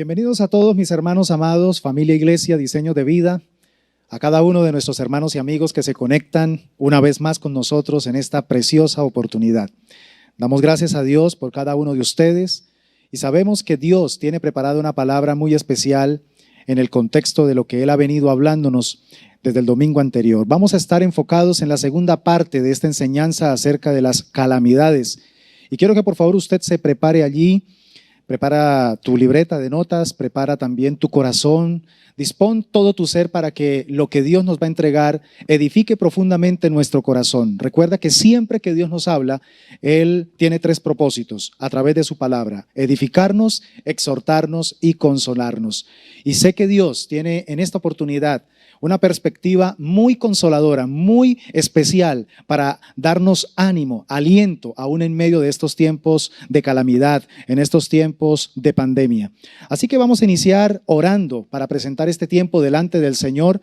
Bienvenidos a todos mis hermanos amados, familia, iglesia, diseño de vida, a cada uno de nuestros hermanos y amigos que se conectan una vez más con nosotros en esta preciosa oportunidad. Damos gracias a Dios por cada uno de ustedes y sabemos que Dios tiene preparada una palabra muy especial en el contexto de lo que Él ha venido hablándonos desde el domingo anterior. Vamos a estar enfocados en la segunda parte de esta enseñanza acerca de las calamidades. Y quiero que por favor usted se prepare allí. Prepara tu libreta de notas, prepara también tu corazón, dispón todo tu ser para que lo que Dios nos va a entregar edifique profundamente nuestro corazón. Recuerda que siempre que Dios nos habla, Él tiene tres propósitos a través de su palabra: edificarnos, exhortarnos y consolarnos. Y sé que Dios tiene en esta oportunidad una perspectiva muy consoladora, muy especial para darnos ánimo, aliento, aún en medio de estos tiempos de calamidad, en estos tiempos de pandemia. Así que vamos a iniciar orando para presentar este tiempo delante del Señor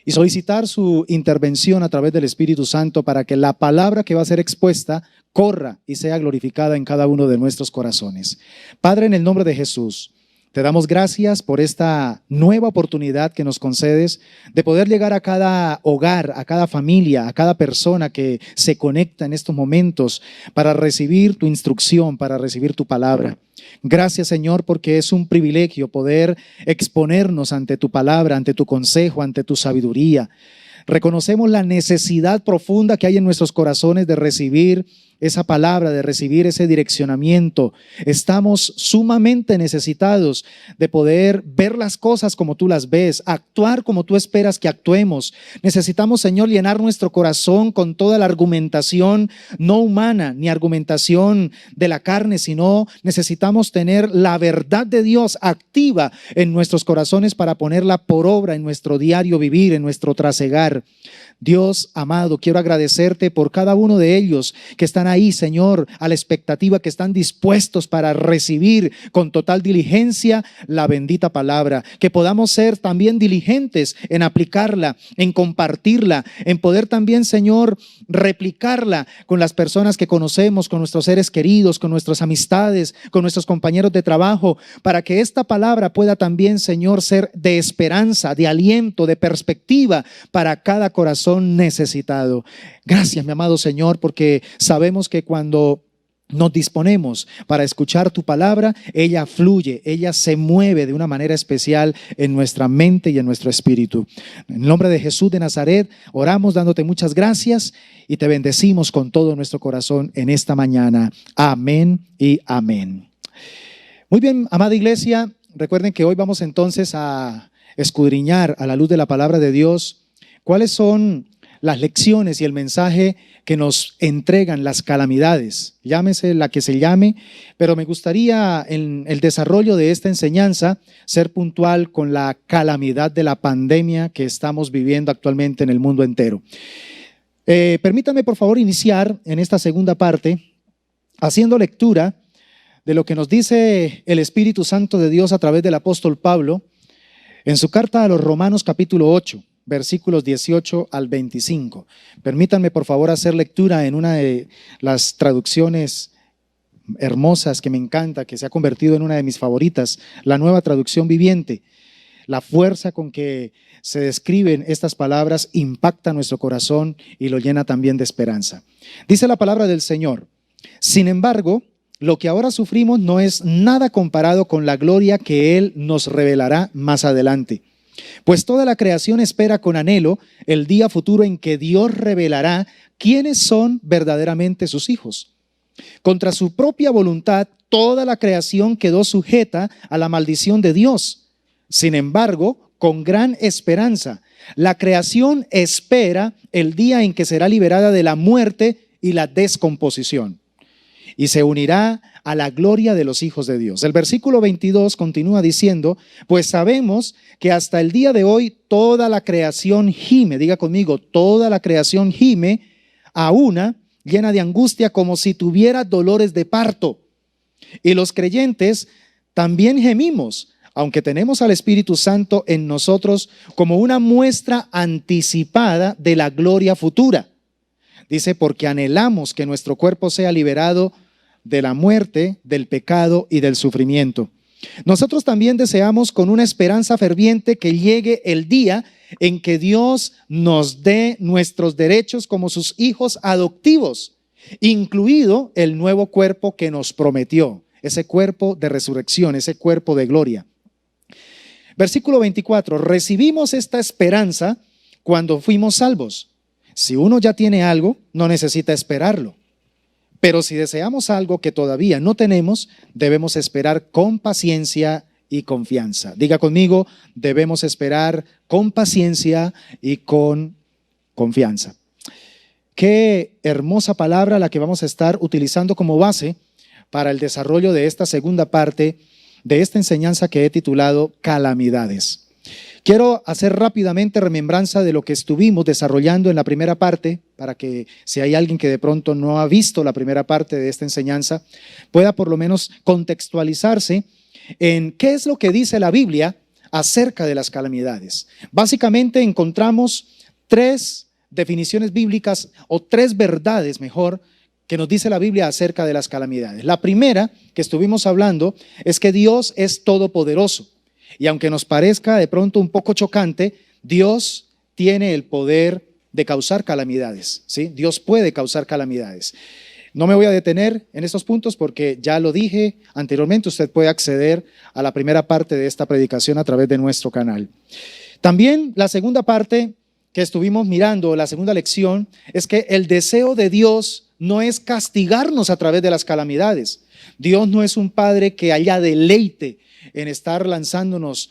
y solicitar su intervención a través del Espíritu Santo para que la palabra que va a ser expuesta corra y sea glorificada en cada uno de nuestros corazones. Padre, en el nombre de Jesús, te damos gracias por esta nueva oportunidad que nos concedes de poder llegar a cada hogar, a cada familia, a cada persona que se conecta en estos momentos para recibir tu instrucción, para recibir tu palabra. Gracias, Señor, porque es un privilegio poder exponernos ante tu palabra, ante tu consejo, ante tu sabiduría. Reconocemos la necesidad profunda que hay en nuestros corazones de recibir esa palabra, de recibir ese direccionamiento. Estamos sumamente necesitados de poder ver las cosas como tú las ves, actuar como tú esperas que actuemos. Necesitamos, Señor, llenar nuestro corazón con toda la argumentación no humana, ni argumentación de la carne, sino necesitamos tener la verdad de Dios activa en nuestros corazones para ponerla por obra en nuestro diario vivir, en nuestro trasegar. Dios amado, quiero agradecerte por cada uno de ellos que están ahí, Señor, a la expectativa, que están dispuestos para recibir con total diligencia la bendita palabra, que podamos ser también diligentes en aplicarla, en compartirla, en poder también, Señor, replicarla con las personas que conocemos, con nuestros seres queridos, con nuestras amistades, con nuestros compañeros de trabajo, para que esta palabra pueda también, Señor, ser de esperanza, de aliento, de perspectiva para cada corazón necesitado. Gracias, mi amado Señor, porque sabemos que cuando nos disponemos para escuchar tu palabra, ella fluye, ella se mueve de una manera especial en nuestra mente y en nuestro espíritu. En el nombre de Jesús de Nazaret, oramos dándote muchas gracias y te bendecimos con todo nuestro corazón en esta mañana. Amén y amén. Muy bien, amada iglesia, recuerden que hoy vamos entonces a escudriñar a la luz de la palabra de Dios cuáles son las lecciones y el mensaje que nos entregan las calamidades, llámese la que se llame, pero me gustaría en el desarrollo de esta enseñanza ser puntual con la calamidad de la pandemia que estamos viviendo actualmente en el mundo entero. Permítanme por favor iniciar en esta segunda parte haciendo lectura de lo que nos dice el Espíritu Santo de Dios a través del apóstol Pablo en su carta a los Romanos capítulo 8. Versículos 18 al 25. Permítanme por favor hacer lectura en una de las traducciones hermosas que me encanta, que se ha convertido en una de mis favoritas, la Nueva Traducción Viviente. La fuerza con que se describen estas palabras impacta nuestro corazón y lo llena también de esperanza. Dice la palabra del Señor: sin embargo, lo que ahora sufrimos no es nada comparado con la gloria que Él nos revelará más adelante. Pues toda la creación espera con anhelo el día futuro en que Dios revelará quiénes son verdaderamente sus hijos. Contra su propia voluntad, toda la creación quedó sujeta a la maldición de Dios. Sin embargo, con gran esperanza, la creación espera el día en que será liberada de la muerte y la descomposición y se unirá a la gloria de los hijos de Dios. El versículo 22 continúa diciendo: pues sabemos que hasta el día de hoy toda la creación gime, diga conmigo, toda la creación gime a una, llena de angustia, como si tuviera dolores de parto. Y los creyentes también gemimos, aunque tenemos al Espíritu Santo en nosotros como una muestra anticipada de la gloria futura. Dice, porque anhelamos que nuestro cuerpo sea liberado de la muerte, del pecado y del sufrimiento, Nosotros también deseamos con una esperanza ferviente que llegue el día en que Dios nos dé nuestros derechos como sus hijos adoptivos, incluido el nuevo cuerpo que nos prometió, ese cuerpo de resurrección, ese cuerpo de gloria. Versículo 24, recibimos esta esperanza cuando fuimos salvos. Si uno ya tiene algo, no necesita esperarlo. Pero si deseamos algo que todavía no tenemos, debemos esperar con paciencia y confianza. Diga conmigo, debemos esperar con paciencia y con confianza. Qué hermosa palabra la que vamos a estar utilizando como base para el desarrollo de esta segunda parte de esta enseñanza que he titulado Calamidades. Quiero hacer rápidamente remembranza de lo que estuvimos desarrollando en la primera parte, para que si hay alguien que de pronto no ha visto la primera parte de esta enseñanza, pueda por lo menos contextualizarse en qué es lo que dice la Biblia acerca de las calamidades. Básicamente encontramos tres definiciones bíblicas o tres verdades, mejor, que nos dice la Biblia acerca de las calamidades. La primera que estuvimos hablando es que Dios es todopoderoso. Y aunque nos parezca de pronto un poco chocante, Dios tiene el poder de causar calamidades, ¿sí? Dios puede causar calamidades. No me voy a detener en estos puntos porque ya lo dije anteriormente, usted puede acceder a la primera parte de esta predicación a través de nuestro canal. También la segunda parte que estuvimos mirando, la segunda lección, es que el deseo de Dios no es castigarnos a través de las calamidades. Dios no es un padre que haya deleite en estar lanzándonos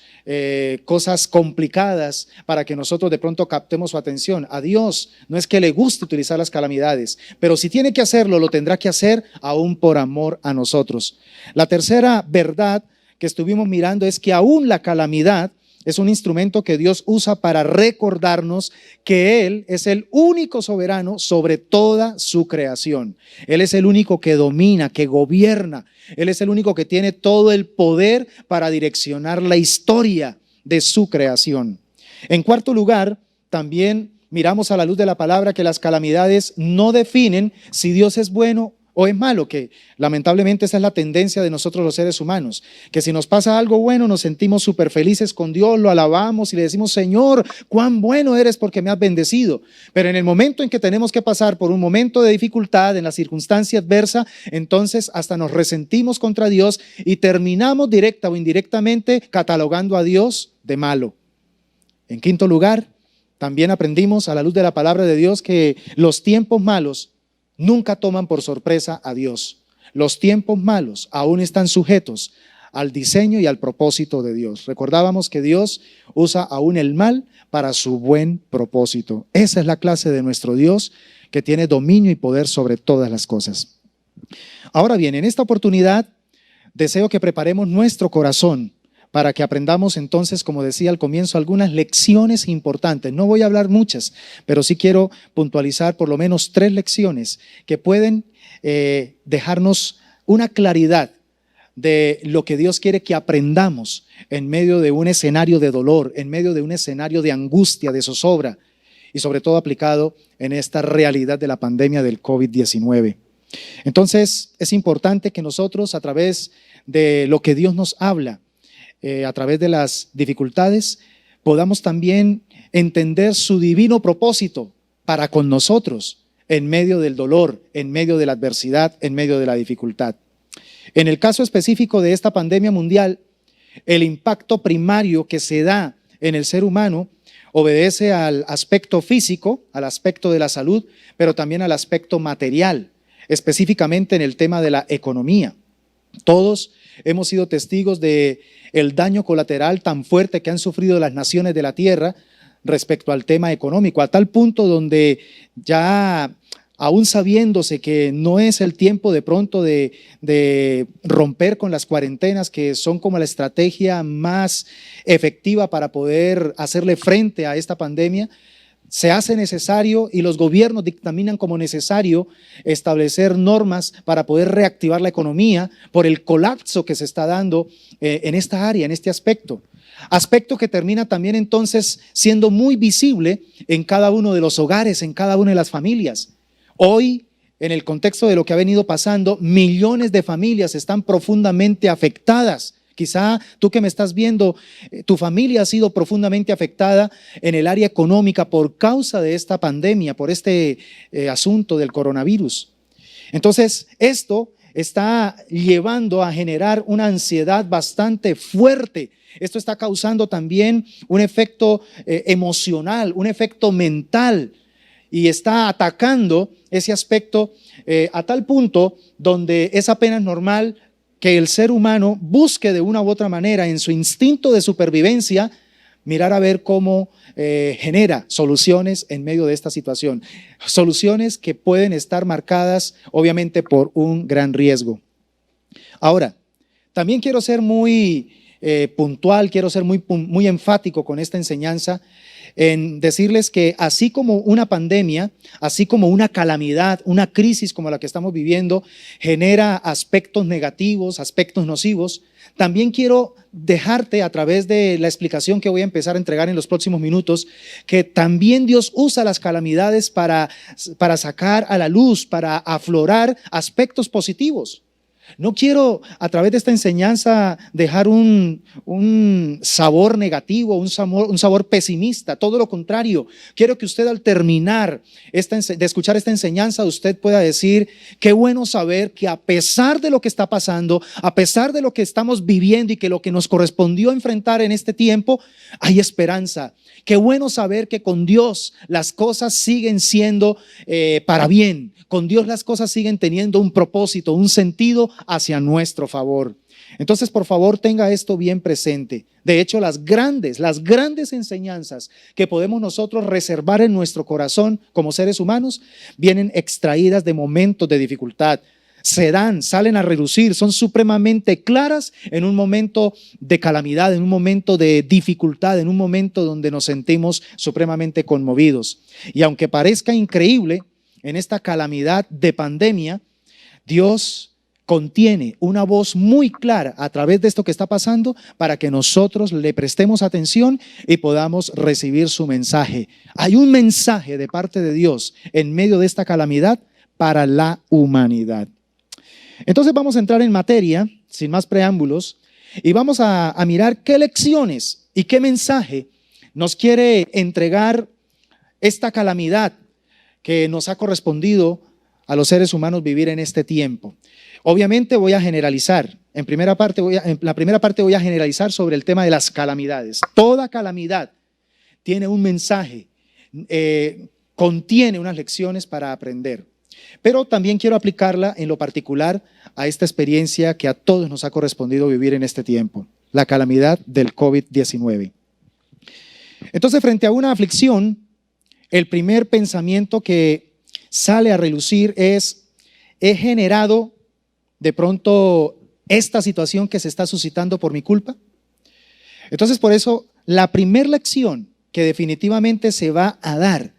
cosas complicadas para que nosotros de pronto captemos su atención. A Dios no es que le guste utilizar las calamidades, pero si tiene que hacerlo, lo tendrá que hacer aún por amor a nosotros. La tercera verdad que estuvimos mirando es que aún la calamidad es un instrumento que Dios usa para recordarnos que Él es el único soberano sobre toda su creación. Él es el único que domina, que gobierna. Él es el único que tiene todo el poder para direccionar la historia de su creación. En cuarto lugar, también miramos a la luz de la palabra que las calamidades no definen si Dios es bueno o es malo, que lamentablemente esa es la tendencia de nosotros los seres humanos, que si nos pasa algo bueno nos sentimos súper felices con Dios, lo alabamos y le decimos, Señor, cuán bueno eres porque me has bendecido. Pero en el momento en que tenemos que pasar por un momento de dificultad, en la circunstancia adversa, entonces hasta nos resentimos contra Dios y terminamos directa o indirectamente catalogando a Dios de malo. En quinto lugar, también aprendimos a la luz de la palabra de Dios que los tiempos malos nunca toman por sorpresa a Dios. Los tiempos malos aún están sujetos al diseño y al propósito de Dios. Recordábamos que Dios usa aún el mal para su buen propósito. Esa es la clase de nuestro Dios que tiene dominio y poder sobre todas las cosas. Ahora bien, en esta oportunidad deseo que preparemos nuestro corazón para que aprendamos entonces, como decía al comienzo, algunas lecciones importantes. No voy a hablar muchas, pero sí quiero puntualizar por lo menos 3 lecciones que pueden dejarnos una claridad de lo que Dios quiere que aprendamos en medio de un escenario de dolor, en medio de un escenario de angustia, de zozobra, y sobre todo aplicado en esta realidad de la pandemia del COVID-19. Entonces, es importante que nosotros, a través de lo que Dios nos habla, a través de las dificultades, podamos también entender su divino propósito para con nosotros en medio del dolor, en medio de la adversidad, en medio de la dificultad. En el caso específico de esta pandemia mundial, el impacto primario que se da en el ser humano obedece al aspecto físico, al aspecto de la salud, pero también al aspecto material, específicamente en el tema de la economía. Todos hemos sido testigos de el daño colateral tan fuerte que han sufrido las naciones de la tierra respecto al tema económico, a tal punto donde ya, aún sabiéndose que no es el tiempo de pronto de romper con las cuarentenas, que son como la estrategia más efectiva para poder hacerle frente a esta pandemia, se hace necesario y los gobiernos dictaminan como necesario establecer normas para poder reactivar la economía por el colapso que se está dando en esta área, en este aspecto. Aspecto que termina también entonces siendo muy visible en cada uno de los hogares, en cada una de las familias. Hoy, en el contexto de lo que ha venido pasando, millones de familias están profundamente afectadas Quizá tú que me estás viendo, tu familia ha sido profundamente afectada en el área económica por causa de esta pandemia, por este asunto del coronavirus. Entonces, esto está llevando a generar una ansiedad bastante fuerte. Esto está causando también un efecto emocional, un efecto mental, y está atacando ese aspecto a tal punto donde es apenas normal que el ser humano busque de una u otra manera en su instinto de supervivencia mirar a ver cómo genera soluciones en medio de esta situación. Soluciones que pueden estar marcadas obviamente por un gran riesgo. Ahora, también quiero ser muy puntual, quiero ser muy enfático con esta enseñanza en decirles que así como una pandemia, así como una calamidad, una crisis como la que estamos viviendo, genera aspectos negativos, aspectos nocivos, también quiero dejarte a través de la explicación que voy a empezar a entregar en los próximos minutos, que también Dios usa las calamidades para sacar a la luz, para aflorar aspectos positivos. No quiero a través de esta enseñanza dejar un sabor negativo, un sabor pesimista, todo lo contrario. Quiero que usted al terminar de escuchar esta enseñanza, usted pueda decir, qué bueno saber que a pesar de lo que está pasando, a pesar de lo que estamos viviendo y que lo que nos correspondió enfrentar en este tiempo, hay esperanza. Qué bueno saber que con Dios las cosas siguen siendo para bien. Con Dios las cosas siguen teniendo un propósito, un sentido hacia nuestro favor. Entonces, por favor, tenga esto bien presente. De hecho, las grandes enseñanzas que podemos nosotros reservar en nuestro corazón como seres humanos vienen extraídas de momentos de dificultad. Salen a relucir, son supremamente claras en un momento de calamidad, en un momento de dificultad, en un momento donde nos sentimos supremamente conmovidos. Y aunque parezca increíble, en esta calamidad de pandemia, Dios contiene una voz muy clara a través de esto que está pasando para que nosotros le prestemos atención y podamos recibir su mensaje. Hay un mensaje de parte de Dios en medio de esta calamidad para la humanidad. Entonces vamos a entrar en materia, sin más preámbulos, y vamos a mirar qué lecciones y qué mensaje nos quiere entregar esta calamidad que nos ha correspondido a los seres humanos vivir en este tiempo. Obviamente voy a generalizar. En la primera parte voy a generalizar sobre el tema de las calamidades. Toda calamidad tiene un mensaje, contiene unas lecciones para aprender. Pero también quiero aplicarla en lo particular a esta experiencia que a todos nos ha correspondido vivir en este tiempo, la calamidad del COVID-19. Entonces, frente a una aflicción, el primer pensamiento que sale a relucir es, ¿he generado de pronto esta situación que se está suscitando por mi culpa? Entonces, por eso, la primera lección que definitivamente se va a dar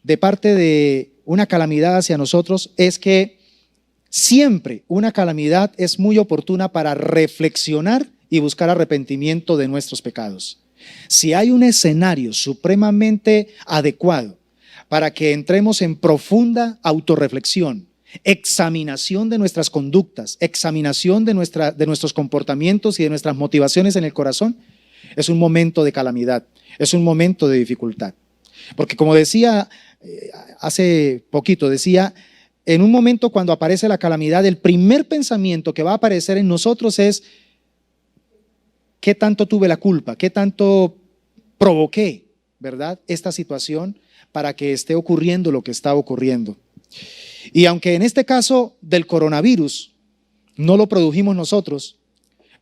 de parte de una calamidad hacia nosotros es que siempre una calamidad es muy oportuna para reflexionar y buscar arrepentimiento de nuestros pecados. Si hay un escenario supremamente adecuado para que entremos en profunda autorreflexión, examinación de nuestras conductas, examinación de nuestros comportamientos y de nuestras motivaciones en el corazón, es un momento de calamidad, es un momento de dificultad. Porque como decía hace poquito, en un momento cuando aparece la calamidad, el primer pensamiento que va a aparecer en nosotros es, ¿qué tanto tuve la culpa? ¿Qué tanto provoqué, verdad, esta situación para que esté ocurriendo lo que está ocurriendo? Y aunque en este caso del coronavirus no lo produjimos nosotros,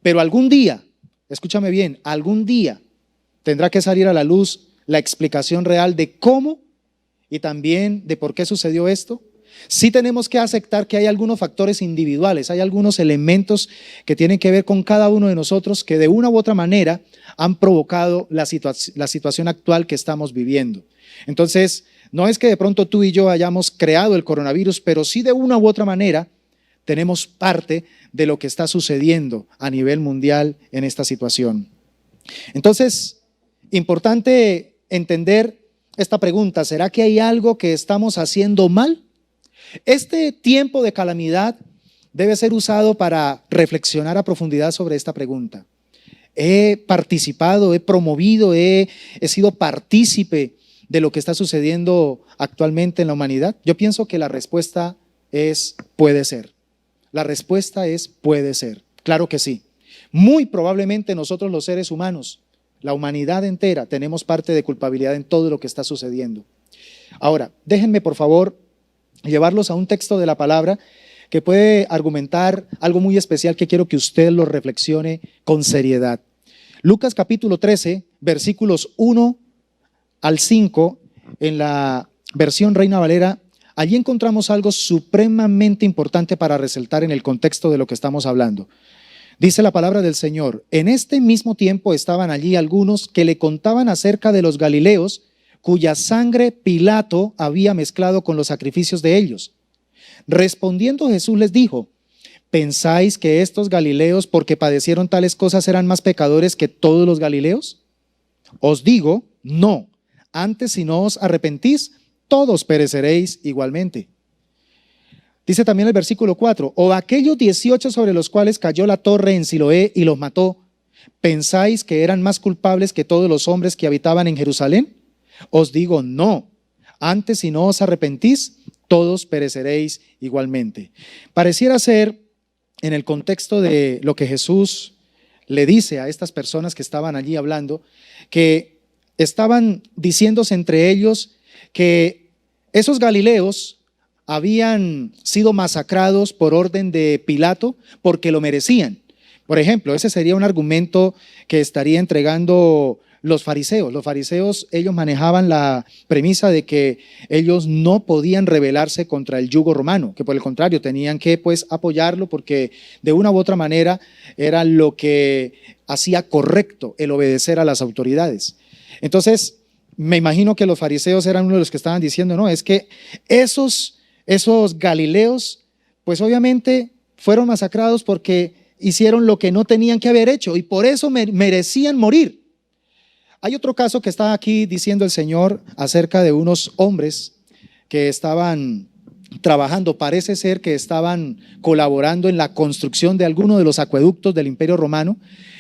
pero algún día, escúchame bien, algún día tendrá que salir a la luz la explicación real de cómo y también de por qué sucedió esto. Sí tenemos que aceptar que hay algunos factores individuales, hay algunos elementos que tienen que ver con cada uno de nosotros que de una u otra manera han provocado la situación actual que estamos viviendo. Entonces, no es que de pronto tú y yo hayamos creado el coronavirus, pero sí de una u otra manera tenemos parte de lo que está sucediendo a nivel mundial en esta situación. Entonces, importante entender esta pregunta, ¿será que hay algo que estamos haciendo mal? Este tiempo de calamidad debe ser usado para reflexionar a profundidad sobre esta pregunta. He participado, he promovido, he sido partícipe de lo que está sucediendo actualmente en la humanidad. Yo pienso que la respuesta es puede ser. La respuesta es puede ser. Claro que sí. Muy probablemente nosotros los seres humanos, la humanidad entera, tenemos parte de culpabilidad en todo lo que está sucediendo. Ahora, déjenme por favor llevarlos a un texto de la palabra que puede argumentar algo muy especial que quiero que usted lo reflexione con seriedad. Lucas capítulo 13, versículos 1 al 5, en la versión Reina Valera, allí encontramos algo supremamente importante para resaltar en el contexto de lo que estamos hablando. Dice la palabra del Señor: en este mismo tiempo estaban allí algunos que le contaban acerca de los galileos, cuya sangre Pilato había mezclado con los sacrificios de ellos. Respondiendo Jesús les dijo: ¿pensáis que estos galileos, porque padecieron tales cosas, eran más pecadores que todos los galileos? Os digo, no. Antes, si no os arrepentís, todos pereceréis igualmente. Dice también el versículo 4, o aquellos 18 sobre los cuales cayó la torre en Siloé y los mató, ¿pensáis que eran más culpables que todos los hombres que habitaban en Jerusalén? Os digo, no. Antes, si no os arrepentís, todos pereceréis igualmente. Pareciera ser, en el contexto de lo que Jesús le dice a estas personas que estaban allí hablando, que estaban diciéndose entre ellos que esos galileos habían sido masacrados por orden de Pilato porque lo merecían. Por ejemplo, ese sería un argumento que estaría entregando los fariseos. Los fariseos, ellos manejaban la premisa de que ellos no podían rebelarse contra el yugo romano, que por el contrario tenían que apoyarlo porque de una u otra manera era lo que hacía correcto el obedecer a las autoridades. Entonces, me imagino que los fariseos eran uno de los que estaban diciendo, no, es que esos galileos, pues obviamente fueron masacrados porque hicieron lo que no tenían que haber hecho y por eso merecían morir. Hay otro caso que está aquí diciendo el Señor acerca de unos hombres que estaban trabajando, parece ser que estaban colaborando en la construcción de alguno de los acueductos del Imperio Romano,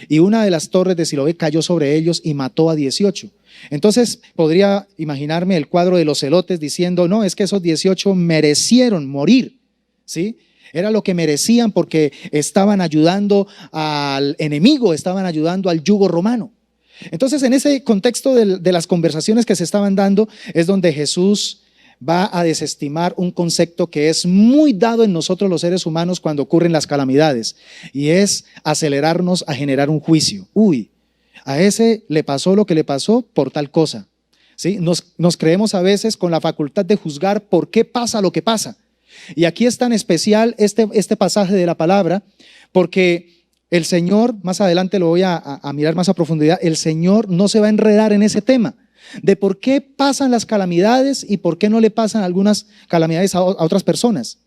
y una de las torres de Siloé cayó sobre ellos y mató a 18. Entonces podría imaginarme el cuadro de los celotes diciendo, no, es que esos 18 merecieron morir, ¿sí? Era lo que merecían porque estaban ayudando al enemigo, estaban ayudando al yugo romano. Entonces, en ese contexto de las conversaciones que se estaban dando es donde Jesús va a desestimar un concepto que es muy dado en nosotros los seres humanos cuando ocurren las calamidades, y es acelerarnos a generar un juicio. Uy, a ese le pasó lo que le pasó por tal cosa, ¿sí? Nos creemos a veces con la facultad de juzgar por qué pasa lo que pasa. Y aquí es tan especial este pasaje de la palabra porque el Señor, más adelante lo voy a mirar más a profundidad, el Señor no se va a enredar en ese tema de por qué pasan las calamidades y por qué no le pasan algunas calamidades a otras personas.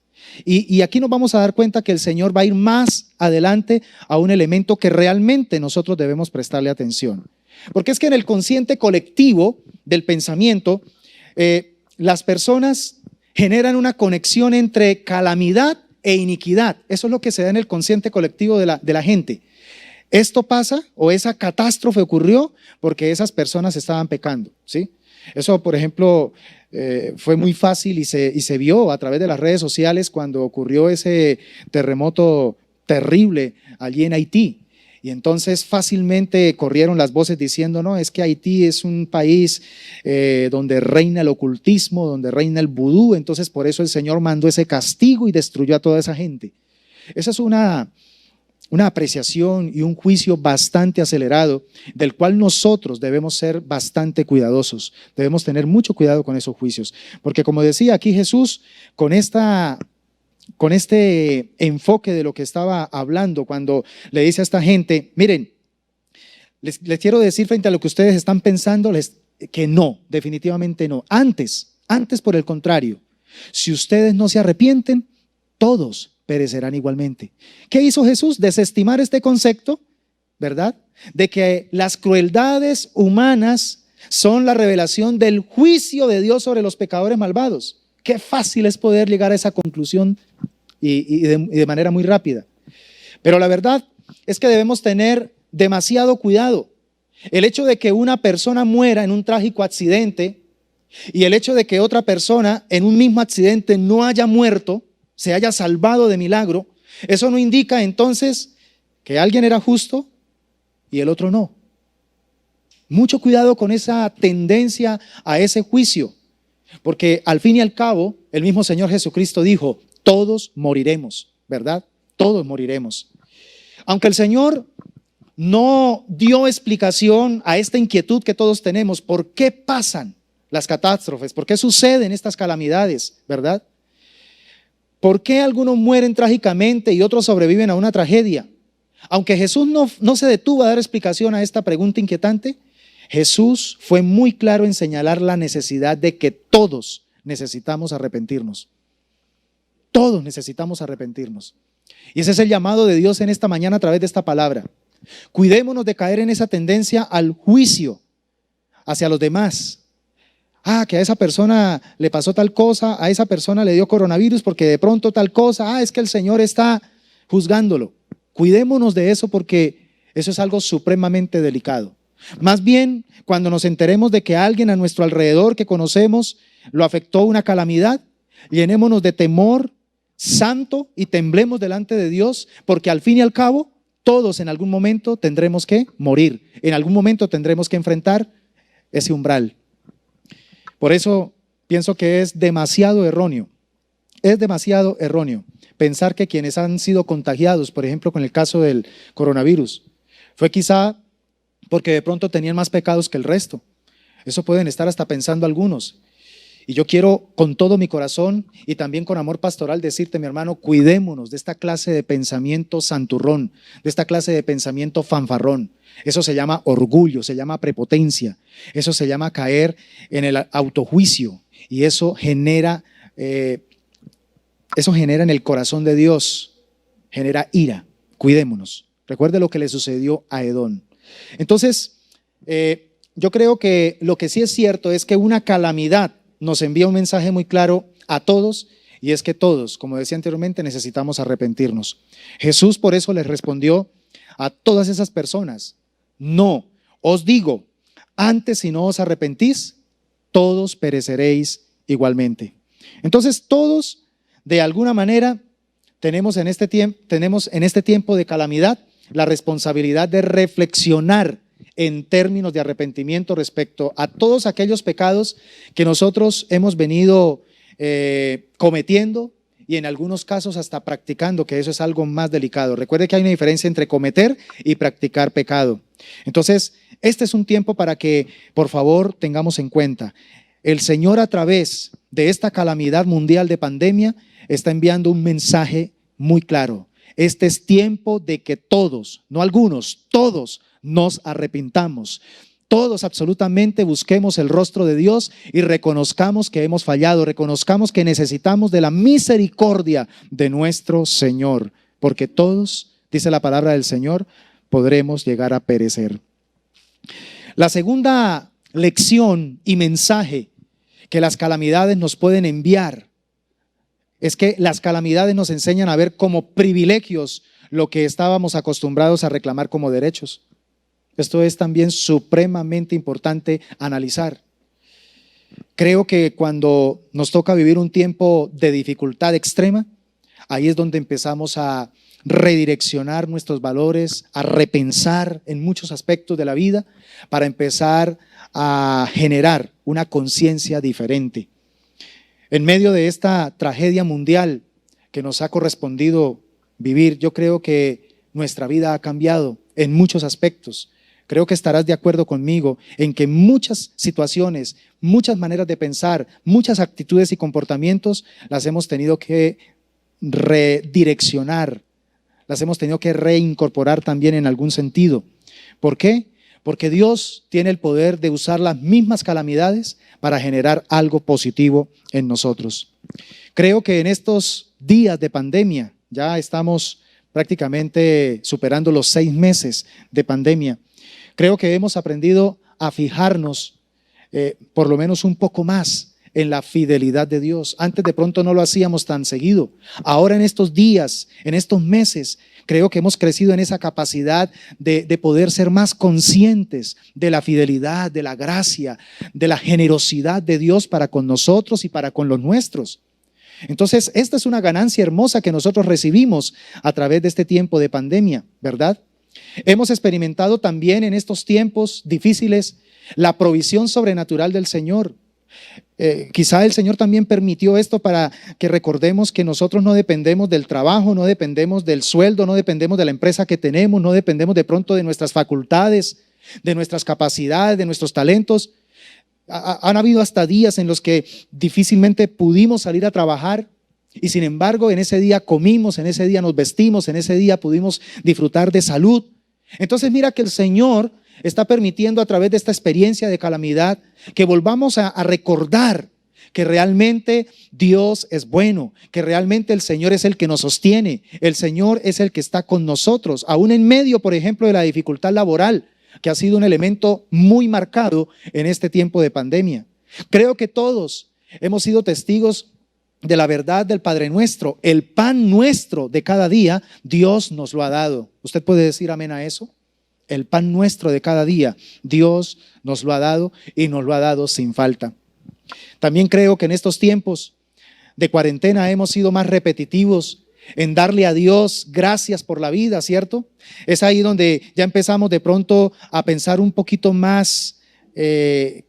Y aquí nos vamos a dar cuenta que el Señor va a ir más adelante a un elemento que realmente nosotros debemos prestarle atención. Porque es que en el consciente colectivo del pensamiento, las personas generan una conexión entre calamidad e iniquidad. Eso es lo que se da en el consciente colectivo de la gente. Esto pasa o esa catástrofe ocurrió porque esas personas estaban pecando, ¿sí? Eso, por ejemplo, fue muy fácil y se vio a través de las redes sociales cuando ocurrió ese terremoto terrible allí en Haití. Y entonces fácilmente corrieron las voces diciendo, no, es que Haití es un país donde reina el ocultismo, donde reina el vudú, entonces por eso el Señor mandó ese castigo y destruyó a toda esa gente. Esa es una apreciación y un juicio bastante acelerado, del cual nosotros debemos ser bastante cuidadosos. Debemos tener mucho cuidado con esos juicios, porque como decía aquí Jesús, con este enfoque de lo que estaba hablando, cuando le dice a esta gente, miren, les quiero decir frente a lo que ustedes están pensando, que no, definitivamente no. Antes por el contrario, si ustedes no se arrepienten, todos perecerán igualmente. ¿Qué hizo Jesús? Desestimar este concepto, ¿verdad? De que las crueldades humanas son la revelación del juicio de Dios sobre los pecadores malvados. Qué fácil es poder llegar a esa conclusión y de manera muy rápida. Pero la verdad es que debemos tener demasiado cuidado. El hecho de que una persona muera en un trágico accidente y el hecho de que otra persona en un mismo accidente no haya muerto, se haya salvado de milagro, eso no indica entonces que alguien era justo y el otro no. Mucho cuidado con esa tendencia a ese juicio, porque al fin y al cabo, el mismo Señor Jesucristo dijo, todos moriremos, ¿verdad? Todos moriremos. Aunque el Señor no dio explicación a esta inquietud que todos tenemos, ¿por qué pasan las catástrofes? ¿Por qué suceden estas calamidades, verdad? ¿Por qué algunos mueren trágicamente y otros sobreviven a una tragedia? Aunque Jesús no se detuvo a dar explicación a esta pregunta inquietante, Jesús fue muy claro en señalar la necesidad de que todos necesitamos arrepentirnos. Todos necesitamos arrepentirnos. Y ese es el llamado de Dios en esta mañana a través de esta palabra. Cuidémonos de caer en esa tendencia al juicio hacia los demás. Que a esa persona le pasó tal cosa, a esa persona le dio coronavirus porque de pronto tal cosa, es que el Señor está juzgándolo. Cuidémonos de eso porque eso es algo supremamente delicado. Más bien, cuando nos enteremos de que alguien a nuestro alrededor que conocemos lo afectó una calamidad, llenémonos de temor santo y temblemos delante de Dios, porque al fin y al cabo, todos en algún momento tendremos que morir. En algún momento tendremos que enfrentar ese umbral. Por eso pienso que es demasiado erróneo pensar que quienes han sido contagiados, por ejemplo, con el caso del coronavirus, fue quizá porque de pronto tenían más pecados que el resto. Eso pueden estar hasta pensando algunos. Y yo quiero con todo mi corazón y también con amor pastoral decirte, mi hermano, cuidémonos de esta clase de pensamiento santurrón, de esta clase de pensamiento fanfarrón. Eso se llama orgullo, se llama prepotencia, eso se llama caer en el autojuicio y eso genera en el corazón de Dios, genera ira. Cuidémonos. Recuerde lo que le sucedió a Edom. Entonces, yo creo que lo que sí es cierto es que una calamidad nos envía un mensaje muy claro a todos, y es que todos, como decía anteriormente, necesitamos arrepentirnos. Jesús por eso les respondió a todas esas personas: no, os digo, antes si no os arrepentís, todos pereceréis igualmente. Entonces todos, de alguna manera, tenemos en este tiempo de calamidad la responsabilidad de reflexionar en términos de arrepentimiento respecto a todos aquellos pecados que nosotros hemos venido cometiendo y en algunos casos hasta practicando, que eso es algo más delicado. Recuerde que hay una diferencia entre cometer y practicar pecado. Entonces, este es un tiempo para que, por favor, tengamos en cuenta, el Señor a través de esta calamidad mundial de pandemia está enviando un mensaje muy claro. Este es tiempo de que todos, no algunos, todos nos arrepintamos. Todos absolutamente busquemos el rostro de Dios y reconozcamos que hemos fallado, reconozcamos que necesitamos de la misericordia de nuestro Señor, porque todos, dice la palabra del Señor, podremos llegar a perecer. La segunda lección y mensaje que las calamidades nos pueden enviar es que las calamidades nos enseñan a ver como privilegios lo que estábamos acostumbrados a reclamar como derechos. Esto es también supremamente importante analizar. Creo que cuando nos toca vivir un tiempo de dificultad extrema, ahí es donde empezamos a redireccionar nuestros valores, a repensar en muchos aspectos de la vida para empezar a generar una conciencia diferente. En medio de esta tragedia mundial que nos ha correspondido vivir, yo creo que nuestra vida ha cambiado en muchos aspectos. Creo que estarás de acuerdo conmigo en que muchas situaciones, muchas maneras de pensar, muchas actitudes y comportamientos las hemos tenido que redireccionar, las hemos tenido que reincorporar también en algún sentido. ¿Por qué? Porque Dios tiene el poder de usar las mismas calamidades para generar algo positivo en nosotros. Creo que en estos días de pandemia, ya estamos prácticamente superando los 6 meses de pandemia, creo que hemos aprendido a fijarnos por lo menos un poco más en la fidelidad de Dios. Antes de pronto no lo hacíamos tan seguido. Ahora en estos días, en estos meses, creo que hemos crecido en esa capacidad de poder ser más conscientes de la fidelidad, de la gracia, de la generosidad de Dios para con nosotros y para con los nuestros. Entonces, esta es una ganancia hermosa que nosotros recibimos a través de este tiempo de pandemia, ¿verdad? Hemos experimentado también en estos tiempos difíciles la provisión sobrenatural del Señor. Quizá el Señor también permitió esto para que recordemos que nosotros no dependemos del trabajo, no dependemos del sueldo, no dependemos de la empresa que tenemos, no dependemos de pronto de nuestras facultades, de nuestras capacidades, de nuestros talentos. Han habido hasta días en los que difícilmente pudimos salir a trabajar y sin embargo en ese día comimos, en ese día nos vestimos, en ese día pudimos disfrutar de salud. Entonces mira que el Señor está permitiendo a través de esta experiencia de calamidad que volvamos a recordar que realmente Dios es bueno, que realmente el Señor es el que nos sostiene, el Señor es el que está con nosotros, aún en medio, por ejemplo, de la dificultad laboral, que ha sido un elemento muy marcado en este tiempo de pandemia. Creo que todos hemos sido testigos de la verdad del Padre Nuestro. El pan nuestro de cada día, Dios nos lo ha dado. ¿Usted puede decir amén a eso? El pan nuestro de cada día, Dios nos lo ha dado y nos lo ha dado sin falta. También creo que en estos tiempos de cuarentena hemos sido más repetitivos en darle a Dios gracias por la vida, ¿cierto? Es ahí donde ya empezamos de pronto a pensar un poquito más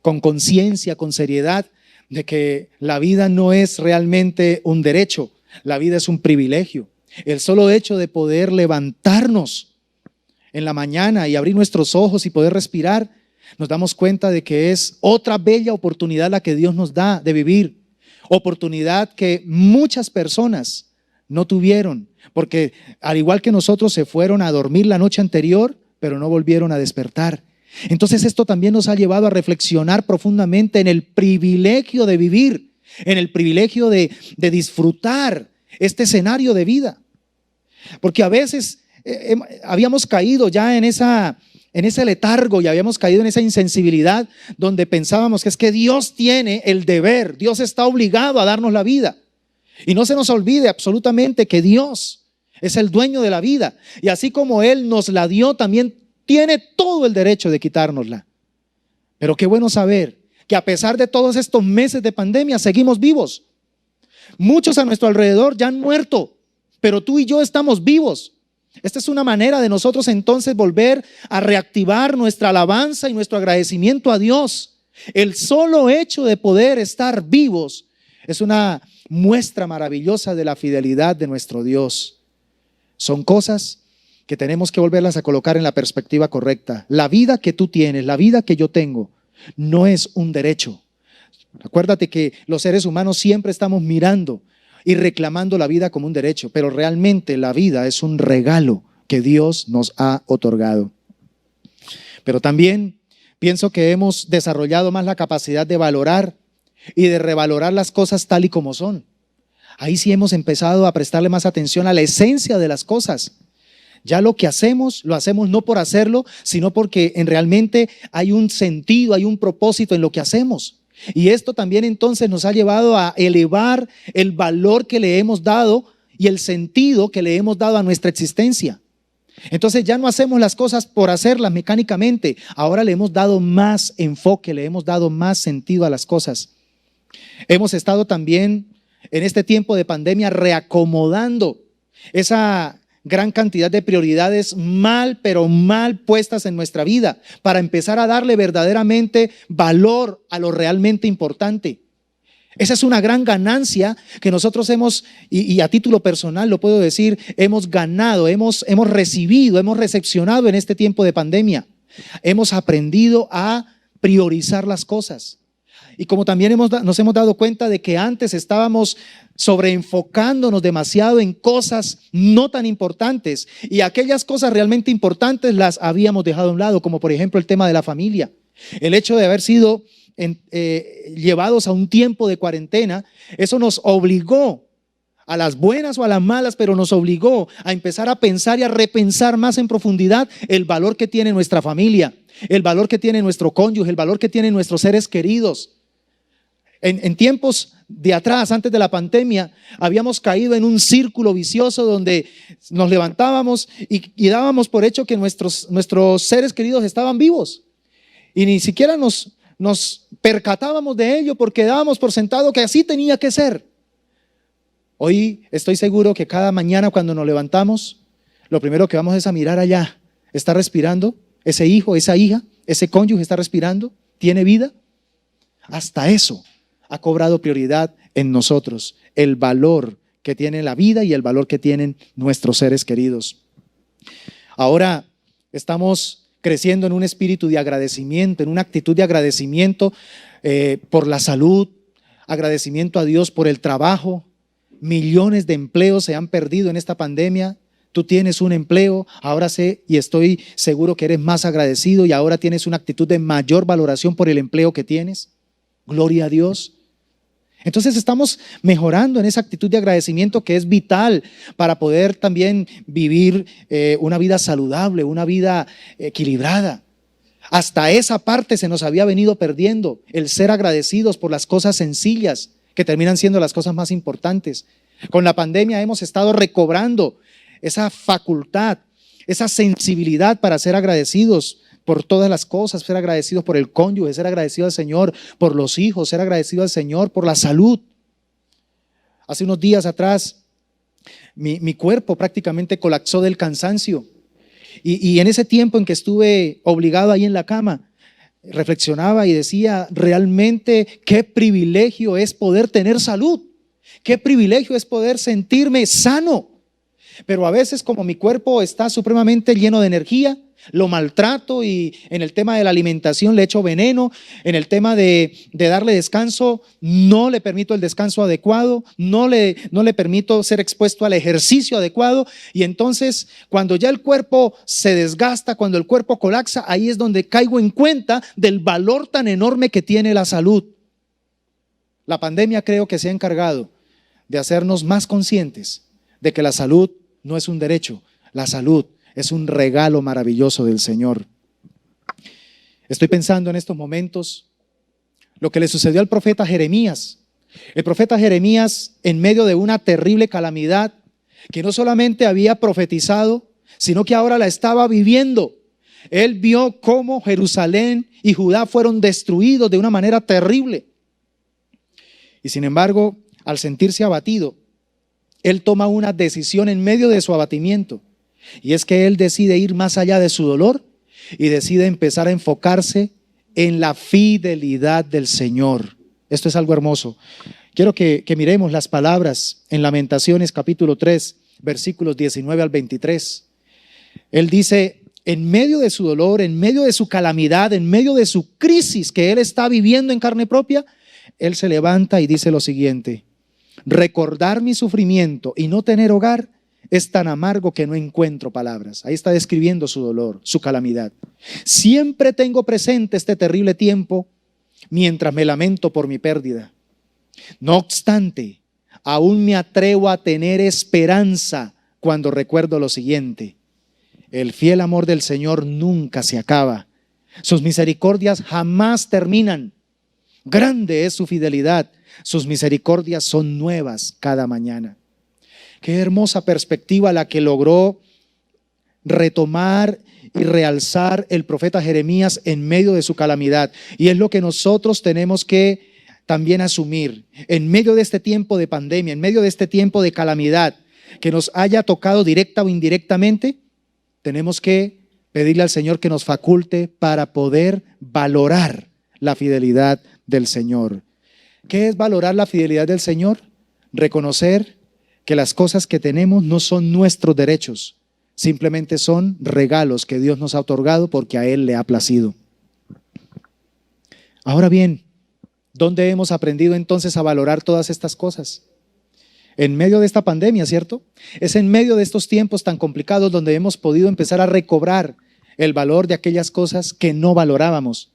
con conciencia, con seriedad, de que la vida no es realmente un derecho, la vida es un privilegio. El solo hecho de poder levantarnos en la mañana y abrir nuestros ojos y poder respirar, nos damos cuenta de que es otra bella oportunidad la que Dios nos da de vivir, oportunidad que muchas personas no tuvieron, porque al igual que nosotros se fueron a dormir la noche anterior, pero no volvieron a despertar. Entonces esto también nos ha llevado a reflexionar profundamente en el privilegio de vivir, en el privilegio de disfrutar este escenario de vida. Porque a veces habíamos caído ya en ese letargo y habíamos caído en esa insensibilidad donde pensábamos que es que Dios tiene el deber, Dios está obligado a darnos la vida. Y no se nos olvide absolutamente que Dios es el dueño de la vida. Y así como Él nos la dio, también tiene todo el derecho de quitárnosla. Pero qué bueno saber que a pesar de todos estos meses de pandemia, seguimos vivos. Muchos a nuestro alrededor ya han muerto, pero tú y yo estamos vivos. Esta es una manera de nosotros entonces volver a reactivar nuestra alabanza y nuestro agradecimiento a Dios. El solo hecho de poder estar vivos es una muestra maravillosa de la fidelidad de nuestro Dios. Son cosas que tenemos que volverlas a colocar en la perspectiva correcta. La vida que tú tienes, la vida que yo tengo, no es un derecho. Acuérdate que los seres humanos siempre estamos mirando y reclamando la vida como un derecho, pero realmente la vida es un regalo que Dios nos ha otorgado. Pero también pienso que hemos desarrollado más la capacidad de valorar y de revalorar las cosas tal y como son. Ahí sí hemos empezado a prestarle más atención a la esencia de las cosas. Ya lo que hacemos, lo hacemos no por hacerlo, sino porque realmente hay un sentido, hay un propósito en lo que hacemos. Y esto también entonces nos ha llevado a elevar el valor que le hemos dado y el sentido que le hemos dado a nuestra existencia. Entonces ya no hacemos las cosas por hacerlas mecánicamente, ahora le hemos dado más enfoque, le hemos dado más sentido a las cosas. Hemos estado también en este tiempo de pandemia reacomodando esa gran cantidad de prioridades pero mal puestas en nuestra vida para empezar a darle verdaderamente valor a lo realmente importante. Esa es una gran ganancia que nosotros hemos, y a título personal lo puedo decir, hemos ganado, hemos recibido, hemos recepcionado en este tiempo de pandemia. Hemos aprendido a priorizar las cosas. Y como también nos hemos dado cuenta de que antes estábamos sobreenfocándonos demasiado en cosas no tan importantes y aquellas cosas realmente importantes las habíamos dejado a un lado, como por ejemplo el tema de la familia. El hecho de haber sido llevados a un tiempo de cuarentena, eso nos obligó, a las buenas o a las malas, pero nos obligó a empezar a pensar y a repensar más en profundidad el valor que tiene nuestra familia, el valor que tiene nuestro cónyuge, el valor que tienen nuestros seres queridos. En tiempos de atrás, antes de la pandemia, habíamos caído en un círculo vicioso donde nos levantábamos y dábamos por hecho que nuestros seres queridos estaban vivos. Y ni siquiera nos percatábamos de ello porque dábamos por sentado que así tenía que ser. Hoy estoy seguro que cada mañana cuando nos levantamos, lo primero que vamos es a mirar allá. ¿Está respirando? ¿Ese hijo, esa hija, ese cónyuge está respirando? ¿Tiene vida? Hasta eso ha cobrado prioridad en nosotros, el valor que tiene la vida y el valor que tienen nuestros seres queridos. Ahora estamos creciendo en un espíritu de agradecimiento, en una actitud de agradecimiento por la salud, agradecimiento a Dios por el trabajo. Millones de empleos se han perdido en esta pandemia. Tú tienes un empleo, ahora sé y estoy seguro que eres más agradecido y ahora tienes una actitud de mayor valoración por el empleo que tienes. Gloria a Dios. Entonces estamos mejorando en esa actitud de agradecimiento que es vital para poder también vivir una vida saludable, una vida equilibrada. Hasta esa parte se nos había venido perdiendo, el ser agradecidos por las cosas sencillas que terminan siendo las cosas más importantes. Con la pandemia hemos estado recobrando esa facultad, esa sensibilidad para ser agradecidos por todas las cosas, ser agradecidos por el cónyuge, ser agradecido al Señor por los hijos, ser agradecido al Señor por la salud. Hace unos días atrás, mi cuerpo prácticamente colapsó del cansancio. Y en ese tiempo en que estuve obligado ahí en la cama, reflexionaba y decía, realmente qué privilegio es poder tener salud. Qué privilegio es poder sentirme sano. Pero a veces como mi cuerpo está supremamente lleno de energía, lo maltrato y en el tema de la alimentación le echo veneno, en el tema de darle descanso, no le permito el descanso adecuado, no le permito ser expuesto al ejercicio adecuado y entonces cuando ya el cuerpo se desgasta, cuando el cuerpo colapsa, ahí es donde caigo en cuenta del valor tan enorme que tiene la salud. La pandemia creo que se ha encargado de hacernos más conscientes de que la salud no es un derecho, la salud es un regalo maravilloso del Señor. Estoy pensando en estos momentos lo que le sucedió al profeta Jeremías. El profeta Jeremías, en medio de una terrible calamidad, que no solamente había profetizado, sino que ahora la estaba viviendo. Él vio cómo Jerusalén y Judá fueron destruidos de una manera terrible. Y sin embargo, al sentirse abatido, él toma una decisión en medio de su abatimiento. Y es que él decide ir más allá de su dolor y decide empezar a enfocarse en la fidelidad del Señor. Esto es algo hermoso. Quiero que miremos las palabras en Lamentaciones capítulo 3, versículos 19 al 23. Él dice, en medio de su dolor, en medio de su calamidad, en medio de su crisis que él está viviendo en carne propia, él se levanta y dice lo siguiente: recordar mi sufrimiento y no tener hogar es tan amargo que no encuentro palabras. Ahí está describiendo su dolor, su calamidad. Siempre tengo presente este terrible tiempo mientras me lamento por mi pérdida. No obstante, aún me atrevo a tener esperanza cuando recuerdo lo siguiente: el fiel amor del Señor nunca se acaba. Sus misericordias jamás terminan. Grande es su fidelidad. Sus misericordias son nuevas cada mañana. Qué hermosa perspectiva la que logró retomar y realzar el profeta Jeremías en medio de su calamidad. Y es lo que nosotros tenemos que también asumir en medio de este tiempo de pandemia, en medio de este tiempo de calamidad que nos haya tocado directa o indirectamente. Tenemos que pedirle al Señor que nos faculte para poder valorar la fidelidad del Señor. ¿Qué es valorar la fidelidad del Señor? Reconocer que las cosas que tenemos no son nuestros derechos, simplemente son regalos que Dios nos ha otorgado porque a Él le ha placido. Ahora bien, ¿dónde hemos aprendido entonces a valorar todas estas cosas? En medio de esta pandemia, ¿cierto? Es en medio de estos tiempos tan complicados donde hemos podido empezar a recobrar el valor de aquellas cosas que no valorábamos.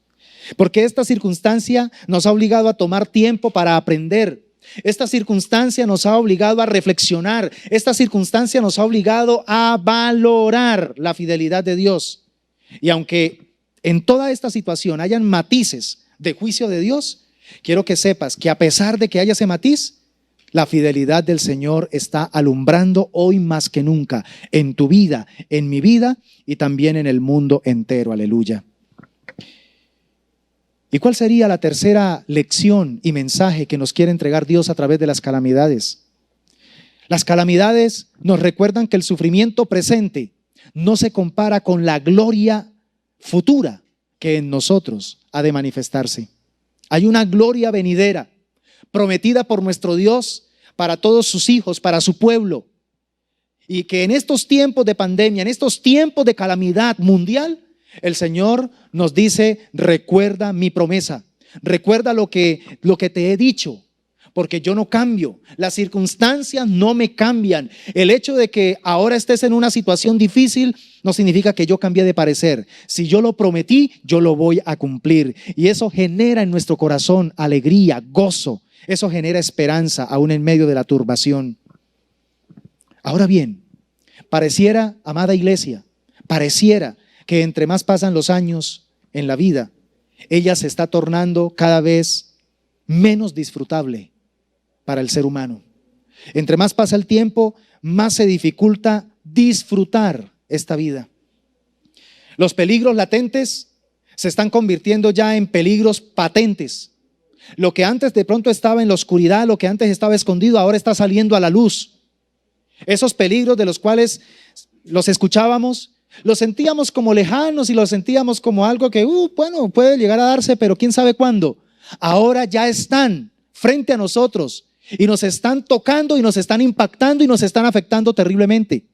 Porque esta circunstancia nos ha obligado a tomar tiempo para aprender. Esta circunstancia nos ha obligado a reflexionar. Esta circunstancia nos ha obligado a valorar la fidelidad de Dios. Y aunque en toda esta situación hayan matices de juicio de Dios, quiero que sepas que a pesar de que haya ese matiz, la fidelidad del Señor está alumbrando hoy más que nunca en tu vida, en mi vida y también en el mundo entero. Aleluya. ¿Y cuál sería la tercera lección y mensaje que nos quiere entregar Dios a través de las calamidades? Las calamidades nos recuerdan que el sufrimiento presente no se compara con la gloria futura que en nosotros ha de manifestarse. Hay una gloria venidera prometida por nuestro Dios para todos sus hijos, para su pueblo. Y que en estos tiempos de pandemia, en estos tiempos de calamidad mundial, el Señor nos dice: recuerda mi promesa, recuerda lo que te he dicho, porque yo no cambio, las circunstancias no me cambian. El hecho de que ahora estés en una situación difícil no significa que yo cambie de parecer. Si yo lo prometí, yo lo voy a cumplir. Y eso genera en nuestro corazón alegría, gozo. Eso genera esperanza aún en medio de la turbación. Ahora bien, pareciera, amada iglesia, pareciera que entre más pasan los años en la vida, ella se está tornando cada vez menos disfrutable para el ser humano. Entre más pasa el tiempo, más se dificulta disfrutar esta vida. Los peligros latentes se están convirtiendo ya en peligros patentes. Lo que antes de pronto estaba en la oscuridad, lo que antes estaba escondido, ahora está saliendo a la luz. Esos peligros de los cuales los escuchábamos, los sentíamos como lejanos y los sentíamos como algo que, bueno, puede llegar a darse, pero quién sabe cuándo. Ahora ya están frente a nosotros y nos están tocando y nos están impactando y nos están afectando terriblemente.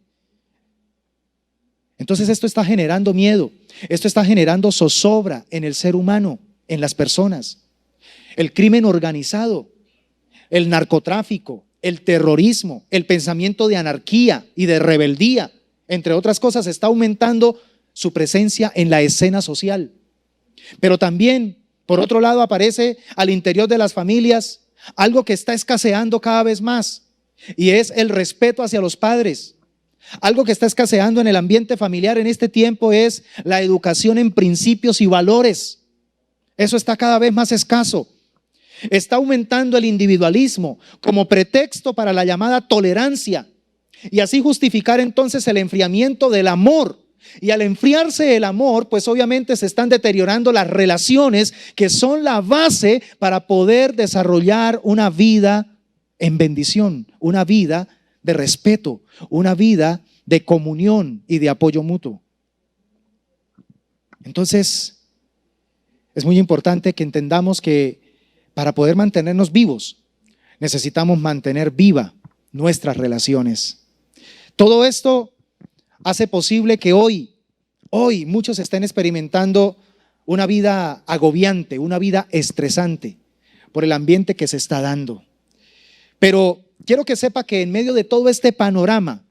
Entonces esto está generando miedo, esto está generando zozobra en el ser humano, en las personas. El crimen organizado, el narcotráfico, el terrorismo, el pensamiento de anarquía y de rebeldía, entre otras cosas, está aumentando su presencia en la escena social. Pero también, por otro lado, aparece al interior de las familias algo que está escaseando cada vez más, y es el respeto hacia los padres. Algo que está escaseando en el ambiente familiar en este tiempo es la educación en principios y valores. Eso está cada vez más escaso. Está aumentando el individualismo como pretexto para la llamada tolerancia y así justificar entonces el enfriamiento del amor. Y al enfriarse el amor, pues obviamente se están deteriorando las relaciones que son la base para poder desarrollar una vida en bendición, una vida de respeto, una vida de comunión y de apoyo mutuo. Entonces, es muy importante que entendamos que para poder mantenernos vivos, necesitamos mantener viva nuestras relaciones. Todo esto hace posible que hoy muchos estén experimentando una vida agobiante, una vida estresante por el ambiente que se está dando. Pero quiero que sepa que en medio de todo este panorama,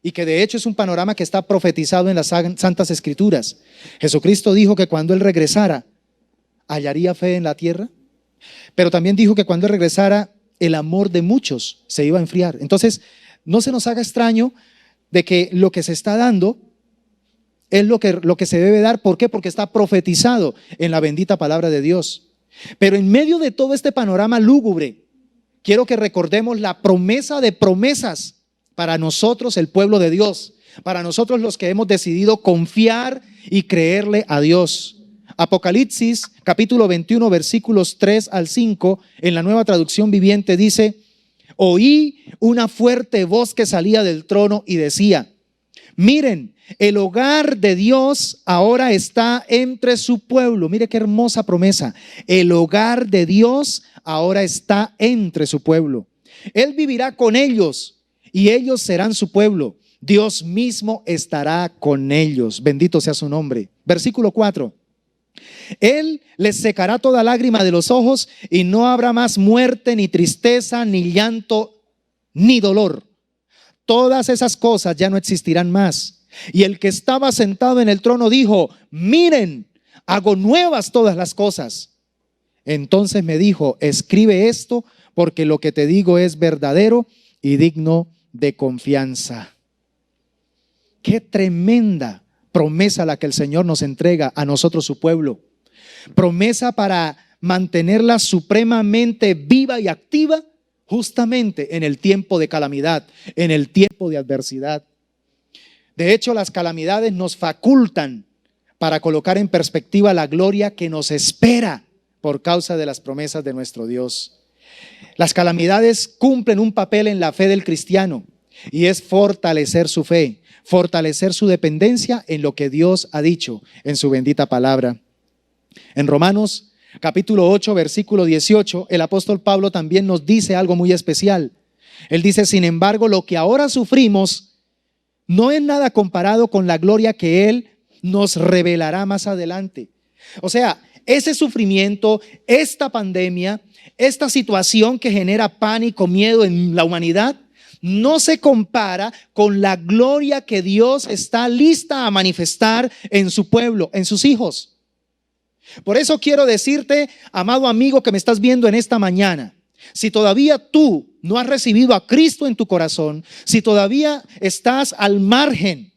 y que de hecho es un panorama que está profetizado en las Santas Escrituras, Jesucristo dijo que cuando Él regresara, ¿hallaría fe en la tierra? Pero también dijo que cuando Él regresara, el amor de muchos se iba a enfriar. Entonces, no se nos haga extraño de que lo que se está dando es lo que se debe dar. ¿Por qué? Porque está profetizado en la bendita palabra de Dios. Pero en medio de todo este panorama lúgubre, quiero que recordemos la promesa de promesas para nosotros, el pueblo de Dios, para nosotros los que hemos decidido confiar y creerle a Dios. Apocalipsis capítulo 21 versículos 3 al 5 en la Nueva Traducción Viviente dice: oí una fuerte voz que salía del trono y decía: miren, el hogar de Dios ahora está entre su pueblo. Mire qué hermosa promesa. El hogar de Dios ahora está entre su pueblo. Él vivirá con ellos y ellos serán su pueblo. Dios mismo estará con ellos. Bendito sea su nombre. Versículo 4. Él les secará toda lágrima de los ojos y no habrá más muerte, ni tristeza, ni llanto, ni dolor. Todas esas cosas ya no existirán más. Y el que estaba sentado en el trono dijo: miren, hago nuevas todas las cosas. Entonces me dijo: escribe esto, porque lo que te digo es verdadero y digno de confianza. Qué tremenda promesa la que el Señor nos entrega a nosotros, su pueblo. Promesa para mantenerla supremamente viva y activa justamente en el tiempo de calamidad, en el tiempo de adversidad. De hecho, las calamidades nos facultan para colocar en perspectiva la gloria que nos espera por causa de las promesas de nuestro Dios. Las calamidades cumplen un papel en la fe del cristiano y es fortalecer su fe, fortalecer su dependencia en lo que Dios ha dicho en su bendita palabra. En Romanos capítulo 8, versículo 18, el apóstol Pablo también nos dice algo muy especial. Él dice: sin embargo, lo que ahora sufrimos no es nada comparado con la gloria que Él nos revelará más adelante. O sea, ese sufrimiento, esta pandemia, esta situación que genera pánico, miedo en la humanidad, no se compara con la gloria que Dios está lista a manifestar en su pueblo, en sus hijos. Por eso quiero decirte, amado amigo que me estás viendo en esta mañana, si todavía tú no has recibido a Cristo en tu corazón, si todavía estás al margen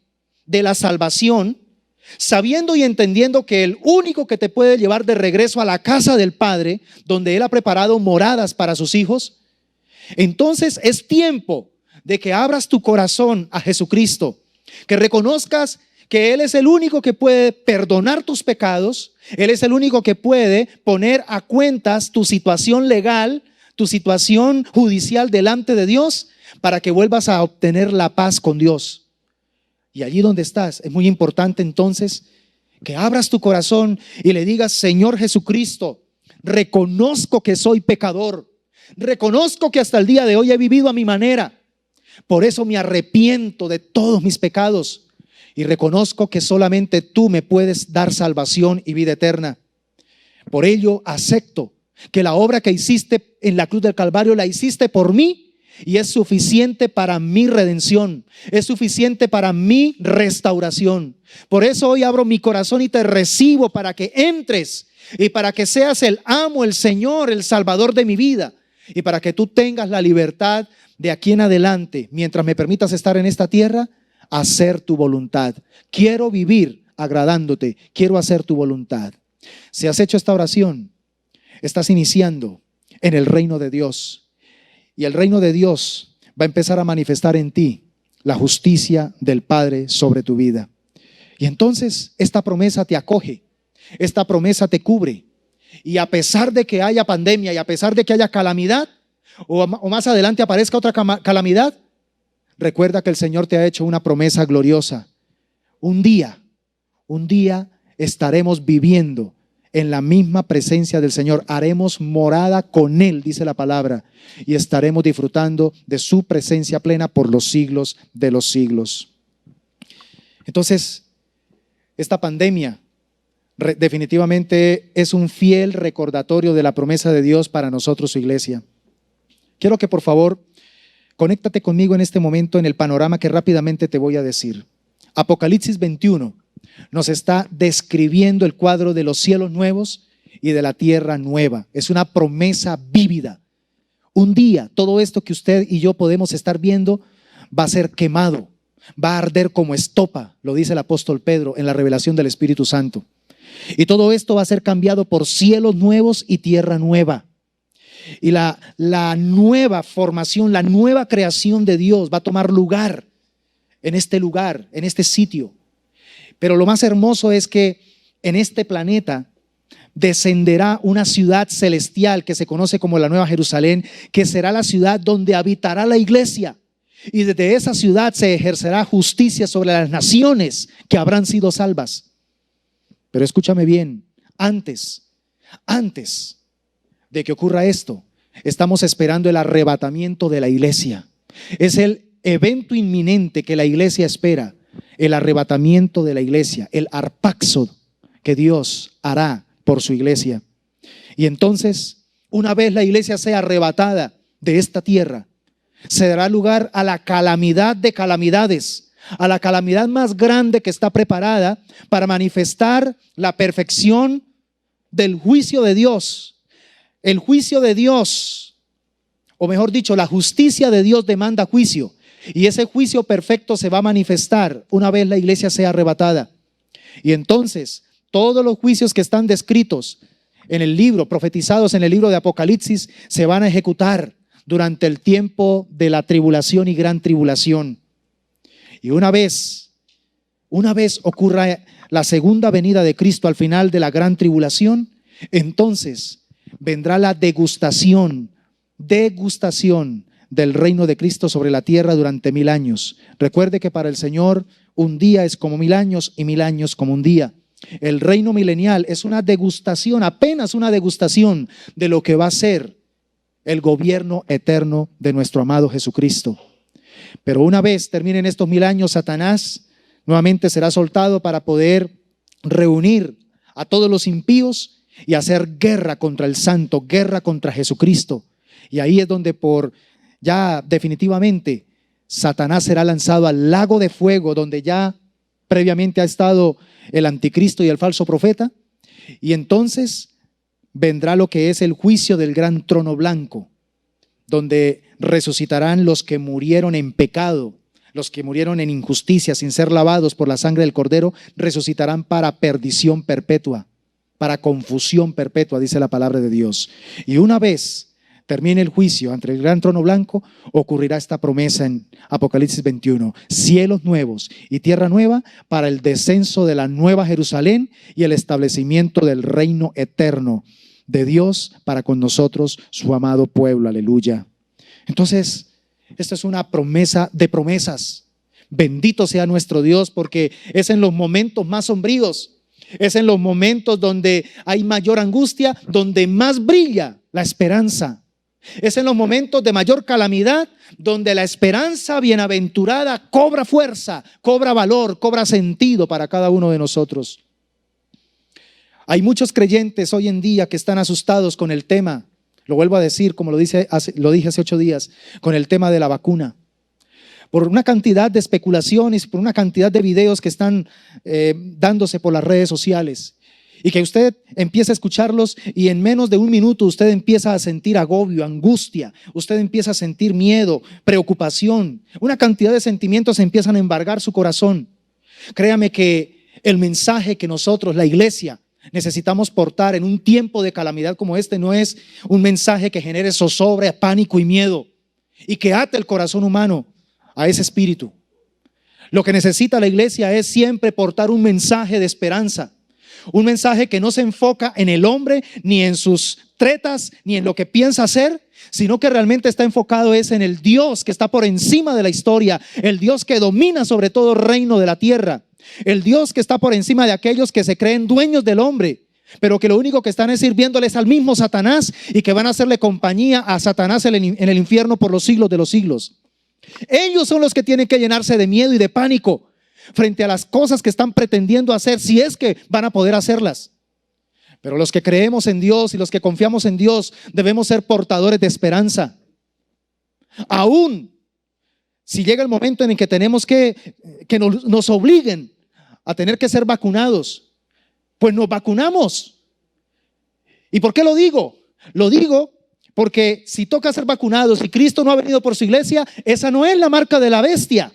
de la salvación, sabiendo y entendiendo que el único que te puede llevar de regreso a la casa del Padre, donde Él ha preparado moradas para sus hijos, entonces es tiempo de que abras tu corazón a Jesucristo, que reconozcas que Él es el único que puede perdonar tus pecados, Él es el único que puede poner a cuentas tu situación legal, tu situación judicial delante de Dios, para que vuelvas a obtener la paz con Dios. Y allí donde estás, es muy importante entonces que abras tu corazón y le digas: Señor Jesucristo, reconozco que soy pecador, reconozco que hasta el día de hoy he vivido a mi manera, por eso me arrepiento de todos mis pecados y reconozco que solamente tú me puedes dar salvación y vida eterna. Por ello acepto que la obra que hiciste en la cruz del Calvario la hiciste por mí y es suficiente para mi redención, es suficiente para mi restauración. Por eso hoy abro mi corazón y te recibo para que entres y para que seas el amo, el Señor, el Salvador de mi vida, y para que tú tengas la libertad de aquí en adelante, mientras me permitas estar en esta tierra, hacer tu voluntad. Quiero vivir agradándote, quiero hacer tu voluntad. Si has hecho esta oración, estás iniciando en el reino de Dios. Y el reino de Dios va a empezar a manifestar en ti la justicia del Padre sobre tu vida. Y entonces esta promesa te acoge, esta promesa te cubre. Y a pesar de que haya pandemia y a pesar de que haya calamidad, o más adelante aparezca otra calamidad, recuerda que el Señor te ha hecho una promesa gloriosa. Un día estaremos viviendo en la misma presencia del Señor, haremos morada con Él, dice la palabra, y estaremos disfrutando de su presencia plena por los siglos de los siglos. Entonces, esta pandemia definitivamente es un fiel recordatorio de la promesa de Dios para nosotros, su iglesia. Quiero que por favor, conéctate conmigo en este momento en el panorama que rápidamente te voy a decir. Apocalipsis 21. Nos está describiendo el cuadro de los cielos nuevos y de la tierra nueva. Es una promesa vívida. Un día todo esto que usted y yo podemos estar viendo va a ser quemado, va a arder como estopa, lo dice el apóstol Pedro en la revelación del Espíritu Santo. Y todo esto va a ser cambiado por cielos nuevos y tierra nueva. Y la nueva formación, la nueva creación de Dios va a tomar lugar, en este sitio. Pero lo más hermoso es que en este planeta descenderá una ciudad celestial que se conoce como la Nueva Jerusalén, que será la ciudad donde habitará la iglesia. Y desde esa ciudad se ejercerá justicia sobre las naciones que habrán sido salvas. Pero escúchame bien, antes de que ocurra esto, estamos esperando el arrebatamiento de la iglesia. Es el evento inminente que la iglesia espera. El arrebatamiento de la iglesia, el arpaxo que Dios hará por su iglesia. Y entonces, una vez la iglesia sea arrebatada de esta tierra, se dará lugar a la calamidad de calamidades, a la calamidad más grande que está preparada para manifestar la perfección del juicio de Dios. El juicio de Dios, o mejor dicho, la justicia de Dios demanda juicio. Y ese juicio perfecto se va a manifestar una vez la iglesia sea arrebatada. Y entonces todos los juicios que están descritos en el libro, profetizados en el libro de Apocalipsis, se van a ejecutar durante el tiempo de la tribulación y gran tribulación. Y una vez ocurra la segunda venida de Cristo al final de la gran tribulación, entonces vendrá la degustación del reino de Cristo sobre la tierra durante 1000 años. Recuerde que para el Señor un día es como 1000 años y 1000 años como un día. El reino milenial es una degustación, apenas una degustación de lo que va a ser el gobierno eterno de nuestro amado Jesucristo. Pero una vez terminen estos 1000 años, Satanás nuevamente será soltado para poder reunir a todos los impíos y hacer guerra contra el santo, guerra contra Jesucristo. Y ahí es donde ya definitivamente Satanás será lanzado al lago de fuego, donde ya previamente ha estado el anticristo y el falso profeta. Y entonces vendrá lo que es el juicio del gran trono blanco, donde resucitarán los que murieron en pecado, los que murieron en injusticia sin ser lavados por la sangre del Cordero, resucitarán para perdición perpetua, para confusión perpetua, dice la palabra de Dios. Y una vez termine el juicio ante el gran trono blanco, ocurrirá esta promesa en Apocalipsis 21: cielos nuevos y tierra nueva para el descenso de la nueva Jerusalén y el establecimiento del reino eterno de Dios para con nosotros, su amado pueblo. Aleluya. Entonces, esta es una promesa de promesas. Bendito sea nuestro Dios, porque es en los momentos más sombríos, es en los momentos donde hay mayor angustia, donde más brilla la esperanza. Es en los momentos de mayor calamidad donde la esperanza bienaventurada cobra fuerza, cobra valor, cobra sentido para cada uno de nosotros. Hay muchos creyentes hoy en día que están asustados con el tema, lo vuelvo a decir como lo dije hace 8 días, con el tema de la vacuna. Por una cantidad de especulaciones, por una cantidad de videos que están dándose por las redes sociales. Y que usted empieza a escucharlos y en menos de 1 minuto usted empieza a sentir agobio, angustia, usted empieza a sentir miedo, preocupación. Una cantidad de sentimientos empiezan a embargar su corazón. Créame que el mensaje que nosotros, la iglesia, necesitamos portar en un tiempo de calamidad como este no es un mensaje que genere zozobra, pánico y miedo y que ate el corazón humano a ese espíritu. Lo que necesita la iglesia es siempre portar un mensaje de esperanza. Un mensaje que no se enfoca en el hombre, ni en sus tretas, ni en lo que piensa hacer, sino que realmente está enfocado es en el Dios que está por encima de la historia, el Dios que domina sobre todo reino de la tierra, el Dios que está por encima de aquellos que se creen dueños del hombre, pero que lo único que están es sirviéndoles al mismo Satanás y que van a hacerle compañía a Satanás en el infierno por los siglos de los siglos. Ellos son los que tienen que llenarse de miedo y de pánico frente a las cosas que están pretendiendo hacer, si es que van a poder hacerlas. Pero los que creemos en Dios y los que confiamos en Dios debemos ser portadores de esperanza. Aún si llega el momento en el que tenemos que nos obliguen a tener que ser vacunados, pues nos vacunamos. ¿Y por qué lo digo? Lo digo porque si toca ser vacunados y Cristo no ha venido por su iglesia, esa no es la marca de la bestia.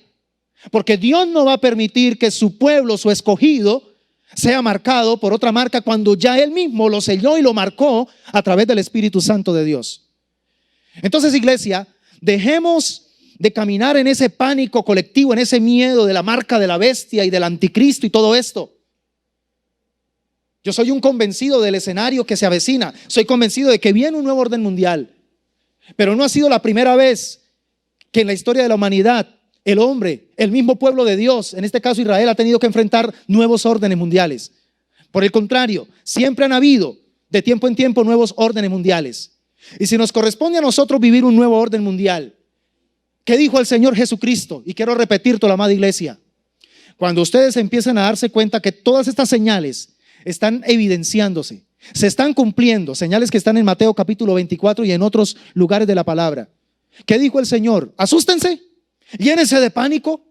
Porque Dios no va a permitir que su pueblo, su escogido, sea marcado por otra marca cuando ya Él mismo lo selló y lo marcó a través del Espíritu Santo de Dios. Entonces, iglesia, dejemos de caminar en ese pánico colectivo, en ese miedo de la marca de la bestia y del anticristo y todo esto. Yo soy un convencido del escenario que se avecina. Soy convencido de que viene un nuevo orden mundial. Pero no ha sido la primera vez que en la historia de la humanidad el hombre, el mismo pueblo de Dios, en este caso Israel, ha tenido que enfrentar nuevos órdenes mundiales. Por el contrario, siempre han habido de tiempo en tiempo nuevos órdenes mundiales. Y si nos corresponde a nosotros vivir un nuevo orden mundial, ¿qué dijo el Señor Jesucristo? Y quiero repetir toda la amada iglesia. Cuando ustedes empiezan a darse cuenta que todas estas señales están evidenciándose, se están cumpliendo, señales que están en Mateo capítulo 24 y en otros lugares de la palabra. ¿Qué dijo el Señor? Asústense. Llénense de pánico,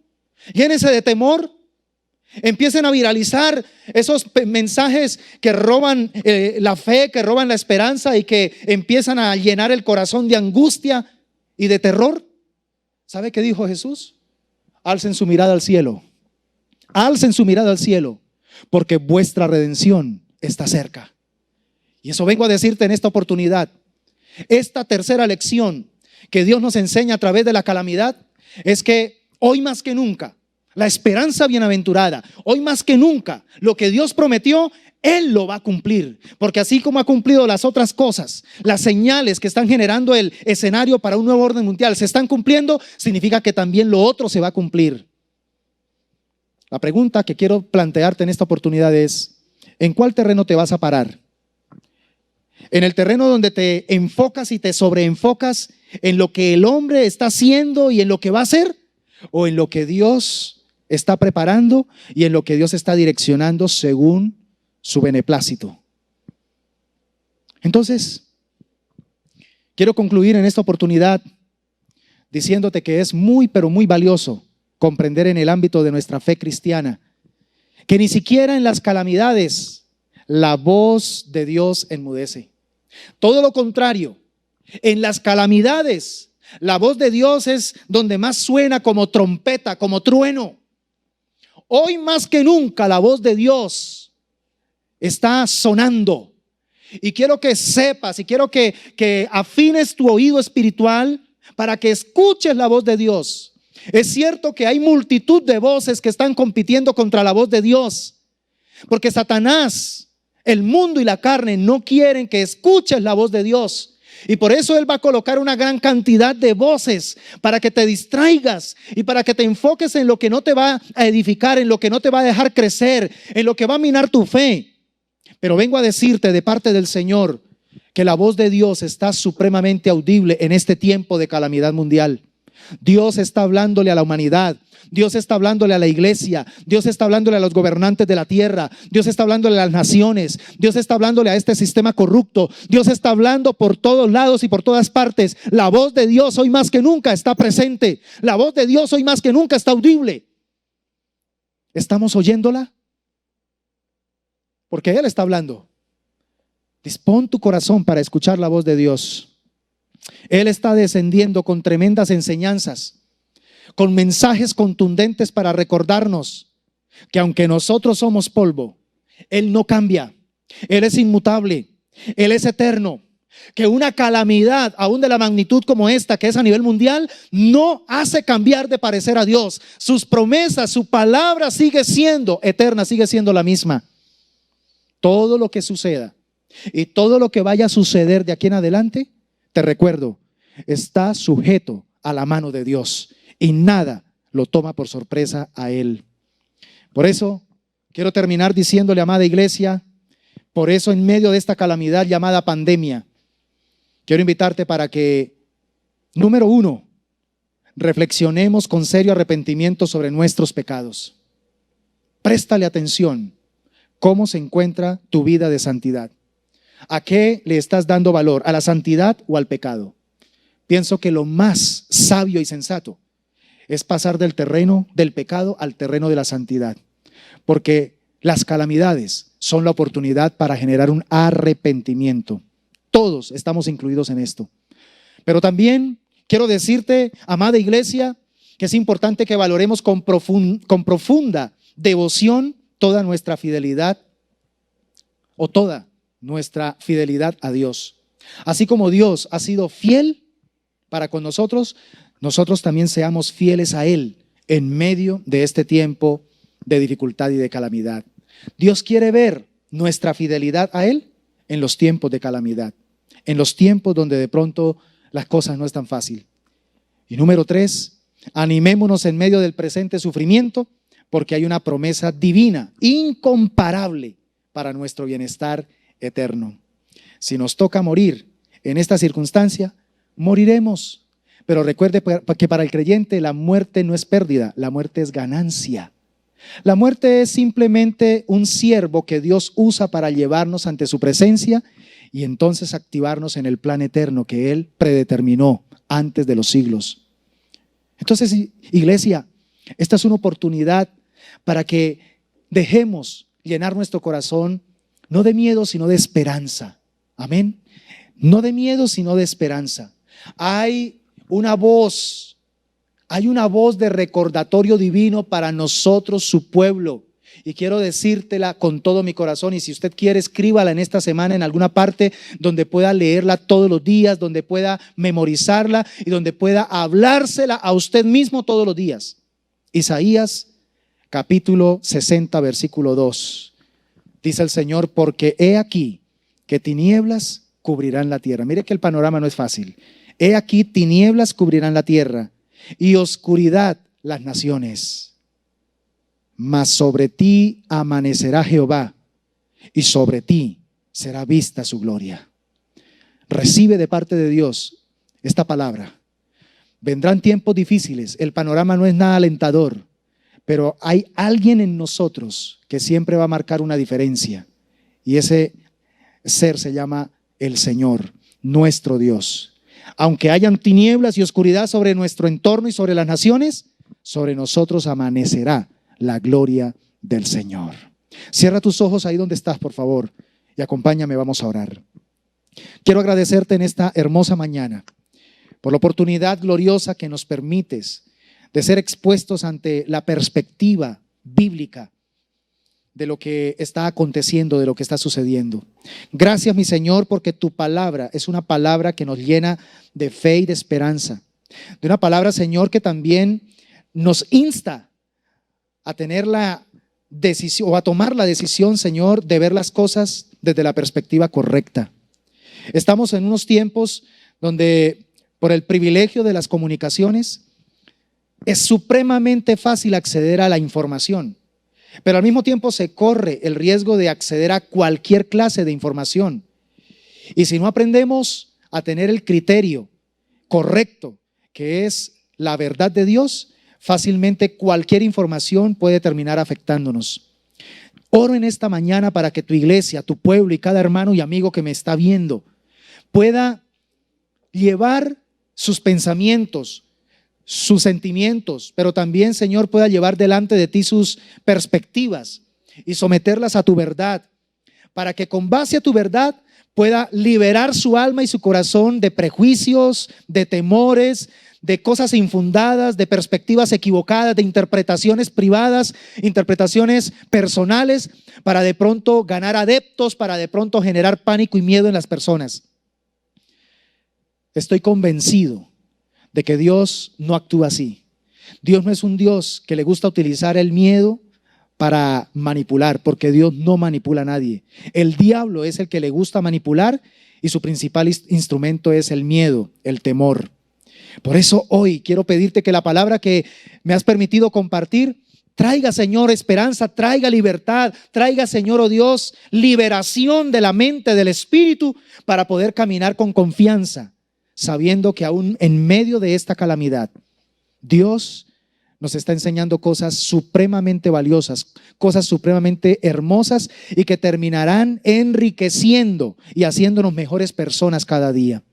llénense de temor, empiecen a viralizar esos mensajes que roban la fe, que roban la esperanza y que empiezan a llenar el corazón de angustia y de terror. ¿Sabe qué dijo Jesús? Alcen su mirada al cielo, alcen su mirada al cielo, porque vuestra redención está cerca. Y eso vengo a decirte en esta oportunidad. Esta tercera lección que Dios nos enseña a través de la calamidad es que hoy más que nunca, la esperanza bienaventurada, hoy más que nunca, lo que Dios prometió, Él lo va a cumplir. Porque así como ha cumplido las otras cosas, las señales que están generando el escenario para un nuevo orden mundial se están cumpliendo, significa que también lo otro se va a cumplir. La pregunta que quiero plantearte en esta oportunidad es: ¿en cuál terreno te vas a parar? ¿En el terreno donde te enfocas y te sobreenfocas en lo que el hombre está haciendo y en lo que va a hacer? ¿O en lo que Dios está preparando y en lo que Dios está direccionando según su beneplácito? Entonces, quiero concluir en esta oportunidad diciéndote que es muy, pero muy valioso comprender en el ámbito de nuestra fe cristiana que ni siquiera en las calamidades la voz de Dios enmudece. Todo lo contrario, en las calamidades la voz de Dios es donde más suena, como trompeta, como trueno. Hoy más que nunca la voz de Dios está sonando. Y quiero que sepas y quiero que afines tu oído espiritual para que escuches la voz de Dios. Es cierto que hay multitud de voces que están compitiendo contra la voz de Dios, porque Satanás, el mundo y la carne no quieren que escuches la voz de Dios. Y por eso Él va a colocar una gran cantidad de voces para que te distraigas y para que te enfoques en lo que no te va a edificar, en lo que no te va a dejar crecer, en lo que va a minar tu fe. Pero vengo a decirte de parte del Señor que la voz de Dios está supremamente audible en este tiempo de calamidad mundial. Dios está hablándole a la humanidad. Dios está hablándole a la iglesia. Dios está hablándole a los gobernantes de la tierra. Dios está hablándole a las naciones. Dios está hablándole a este sistema corrupto. Dios está hablando por todos lados y por todas partes. La voz de Dios hoy más que nunca está presente. La voz de Dios hoy más que nunca está audible. ¿Estamos oyéndola? Porque Él está hablando. Dispón tu corazón para escuchar la voz de Dios. Él está descendiendo con tremendas enseñanzas, con mensajes contundentes para recordarnos que aunque nosotros somos polvo, Él no cambia, Él es inmutable, Él es eterno, que una calamidad aún de la magnitud como esta, que es a nivel mundial, no hace cambiar de parecer a Dios. Sus promesas, su palabra sigue siendo eterna, sigue siendo la misma. Todo lo que suceda y todo lo que vaya a suceder de aquí en adelante, te recuerdo, está sujeto a la mano de Dios y nada lo toma por sorpresa a Él. Por eso quiero terminar diciéndole, amada iglesia, por eso en medio de esta calamidad llamada pandemia, quiero invitarte para que, número uno, reflexionemos con serio arrepentimiento sobre nuestros pecados. Préstale atención. ¿Cómo se encuentra tu vida de santidad? ¿A qué le estás dando valor? ¿A la santidad o al pecado? Pienso que lo más sabio y sensato es pasar del terreno del pecado al terreno de la santidad, porque las calamidades son la oportunidad para generar un arrepentimiento. Todos estamos incluidos en esto. Pero también quiero decirte, amada iglesia, que es importante que valoremos con profunda devoción toda nuestra fidelidad o toda nuestra fidelidad a Dios. Así como Dios ha sido fiel para con nosotros, nosotros también seamos fieles a Él en medio de este tiempo de dificultad y de calamidad. Dios quiere ver nuestra fidelidad a Él en los tiempos de calamidad, en los tiempos donde de pronto las cosas no están fáciles. Y número 3, animémonos en medio del presente sufrimiento, porque hay una promesa divina, incomparable para nuestro bienestar eterno. Si nos toca morir en esta circunstancia, moriremos. Pero recuerde que para el creyente la muerte no es pérdida, la muerte es ganancia. La muerte es simplemente un siervo que Dios usa para llevarnos ante su presencia y entonces activarnos en el plan eterno que Él predeterminó antes de los siglos. Entonces, iglesia, esta es una oportunidad para que dejemos llenar nuestro corazón no de miedo, sino de esperanza. Amén. No de miedo, sino de esperanza. Hay una voz de recordatorio divino para nosotros, su pueblo. y quiero decírtela con todo mi corazón, y si usted quiere, escríbala en esta semana en alguna parte donde pueda leerla todos los días, donde pueda memorizarla y donde pueda hablársela a usted mismo todos los días. Isaías capítulo 60 versículo 2. Dice el Señor: porque he aquí que tinieblas cubrirán la tierra. Mire que el panorama no es fácil. He aquí tinieblas cubrirán la tierra y oscuridad las naciones. Mas sobre ti amanecerá Jehová y sobre ti será vista su gloria. Recibe de parte de Dios esta palabra. Vendrán tiempos difíciles, el panorama no es nada alentador, pero hay alguien en nosotros que siempre va a marcar una diferencia, y ese ser se llama el Señor, nuestro Dios. Aunque hayan tinieblas y oscuridad sobre nuestro entorno y sobre las naciones, sobre nosotros amanecerá la gloria del Señor. Cierra tus ojos ahí donde estás, por favor, y acompáñame, vamos a orar. Quiero agradecerte en esta hermosa mañana por la oportunidad gloriosa que nos permites de ser expuestos ante la perspectiva bíblica de lo que está aconteciendo, de lo que está sucediendo. Gracias, mi Señor, porque tu palabra es una palabra que nos llena de fe y de esperanza. De una palabra, Señor, que también nos insta a tener la decisión o a tomar la decisión, Señor, de ver las cosas desde la perspectiva correcta. Estamos en unos tiempos donde, por el privilegio de las comunicaciones, es supremamente fácil acceder a la información, pero al mismo tiempo se corre el riesgo de acceder a cualquier clase de información. Y si no aprendemos a tener el criterio correcto, que es la verdad de Dios, fácilmente cualquier información puede terminar afectándonos. Oro en esta mañana para que tu iglesia, tu pueblo y cada hermano y amigo que me está viendo pueda llevar sus pensamientos, sus sentimientos, pero también, Señor, pueda llevar delante de ti sus perspectivas y someterlas a tu verdad, para que con base a tu verdad pueda liberar su alma y su corazón de prejuicios, de temores, de cosas infundadas, de perspectivas equivocadas, de interpretaciones privadas, interpretaciones personales, para de pronto ganar adeptos, para de pronto generar pánico y miedo en las personas. Estoy convencido de que Dios no actúa así. Dios no es un Dios que le gusta utilizar el miedo para manipular, porque Dios no manipula a nadie. El diablo es el que le gusta manipular y su principal instrumento es el miedo, el temor. Por eso hoy quiero pedirte que la palabra que me has permitido compartir traiga, Señor, esperanza, traiga libertad, traiga, Señor, oh Dios, liberación de la mente, del espíritu, para poder caminar con confianza, sabiendo que aún en medio de esta calamidad, Dios nos está enseñando cosas supremamente valiosas, cosas supremamente hermosas y que terminarán enriqueciendo y haciéndonos mejores personas cada día.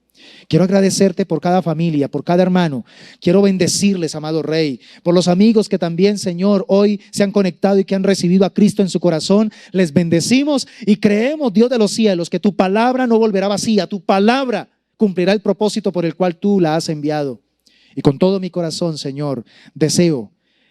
Quiero agradecerte por cada familia, por cada hermano. Quiero bendecirles, amado Rey, por los amigos que también, Señor, hoy se han conectado y que han recibido a Cristo en su corazón. Les bendecimos y creemos, Dios de los cielos, que tu palabra no volverá vacía. Tu palabra cumplirá el propósito por el cual tú la has enviado. Y con todo mi corazón, Señor, deseo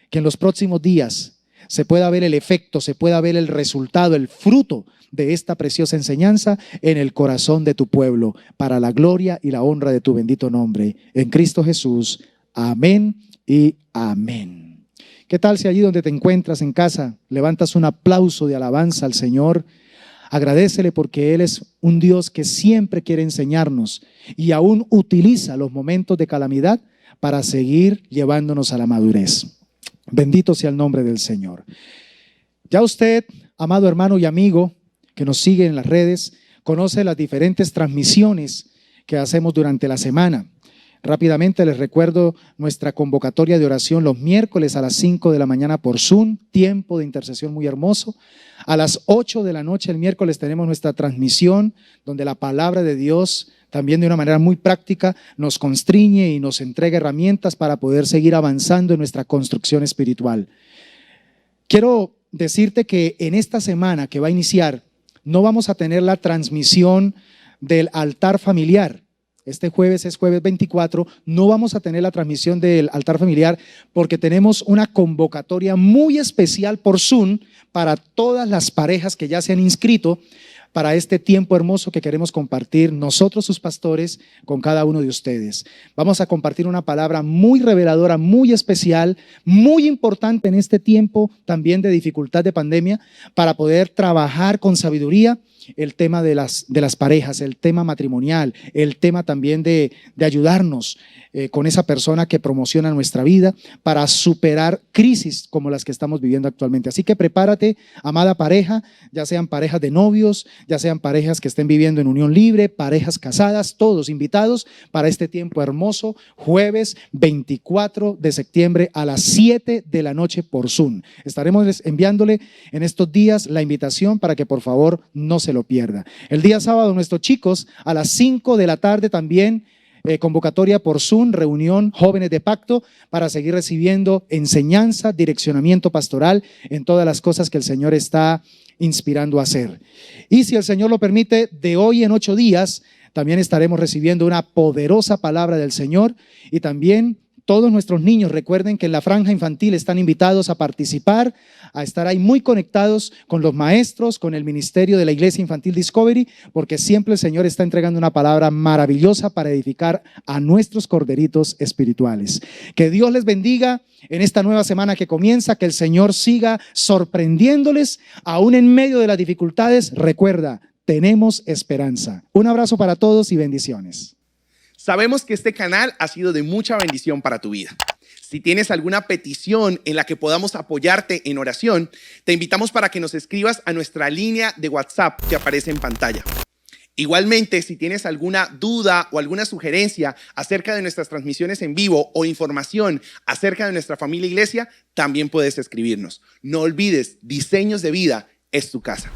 que en los próximos días se pueda ver el efecto, se pueda ver el resultado, el fruto de esta preciosa enseñanza en el corazón de tu pueblo, para la gloria y la honra de tu bendito nombre. En Cristo Jesús. Amén y amén. ¿Qué tal si allí donde te encuentras en casa levantas un aplauso de alabanza al Señor? Agradécele, porque Él es un Dios que siempre quiere enseñarnos y aún utiliza los momentos de calamidad para seguir llevándonos a la madurez. Bendito sea el nombre del Señor. Ya usted, amado hermano y amigo que nos sigue en las redes, conoce las diferentes transmisiones que hacemos durante la semana. Rápidamente les recuerdo nuestra convocatoria de oración los miércoles a las 5 de la mañana por Zoom, tiempo de intercesión muy hermoso. A las 8 de la noche el miércoles tenemos nuestra transmisión donde la palabra de Dios también de una manera muy práctica nos constriñe y nos entrega herramientas para poder seguir avanzando en nuestra construcción espiritual. Quiero decirte que en esta semana que va a iniciar no vamos a tener la transmisión del altar familiar. este jueves es jueves 24, no vamos a tener la transmisión del altar familiar porque tenemos una convocatoria muy especial por Zoom para todas las parejas que ya se han inscrito para este tiempo hermoso que queremos compartir nosotros, sus pastores, con cada uno de ustedes. Vamos a compartir una palabra muy reveladora, muy especial, muy importante en este tiempo también de dificultad de pandemia, para poder trabajar con sabiduría el tema de las parejas, el tema matrimonial, el tema también de ayudarnos con esa persona que promociona nuestra vida para superar crisis como las que estamos viviendo actualmente. Así que prepárate, amada pareja, ya sean parejas de novios, ya sean parejas que estén viviendo en unión libre, parejas casadas, todos invitados para este tiempo hermoso, jueves 24 de septiembre a las 7 de la noche por Zoom. Estaremos enviándole en estos días la invitación para que por favor no se lo pierda. El día sábado nuestros chicos a las 5 de la tarde también convocatoria por Zoom, reunión Jóvenes de Pacto para seguir recibiendo enseñanza, direccionamiento pastoral en todas las cosas que el Señor está inspirando a hacer. Y si el Señor lo permite, de hoy en 8 días también estaremos recibiendo una poderosa palabra del Señor y también todos nuestros niños, recuerden que en la franja infantil están invitados a participar, a estar ahí muy conectados con los maestros, con el ministerio de la Iglesia Infantil Discovery, porque siempre el Señor está entregando una palabra maravillosa para edificar a nuestros corderitos espirituales. Que Dios les bendiga en esta nueva semana que comienza, que el Señor siga sorprendiéndoles, aún en medio de las dificultades. Recuerda, tenemos esperanza. Un abrazo para todos y bendiciones. Sabemos que este canal ha sido de mucha bendición para tu vida. Si tienes alguna petición en la que podamos apoyarte en oración, te invitamos para que nos escribas a nuestra línea de WhatsApp que aparece en pantalla. Igualmente, si tienes alguna duda o alguna sugerencia acerca de nuestras transmisiones en vivo o información acerca de nuestra familia iglesia, también puedes escribirnos. No olvides, Diseños de Vida es tu casa.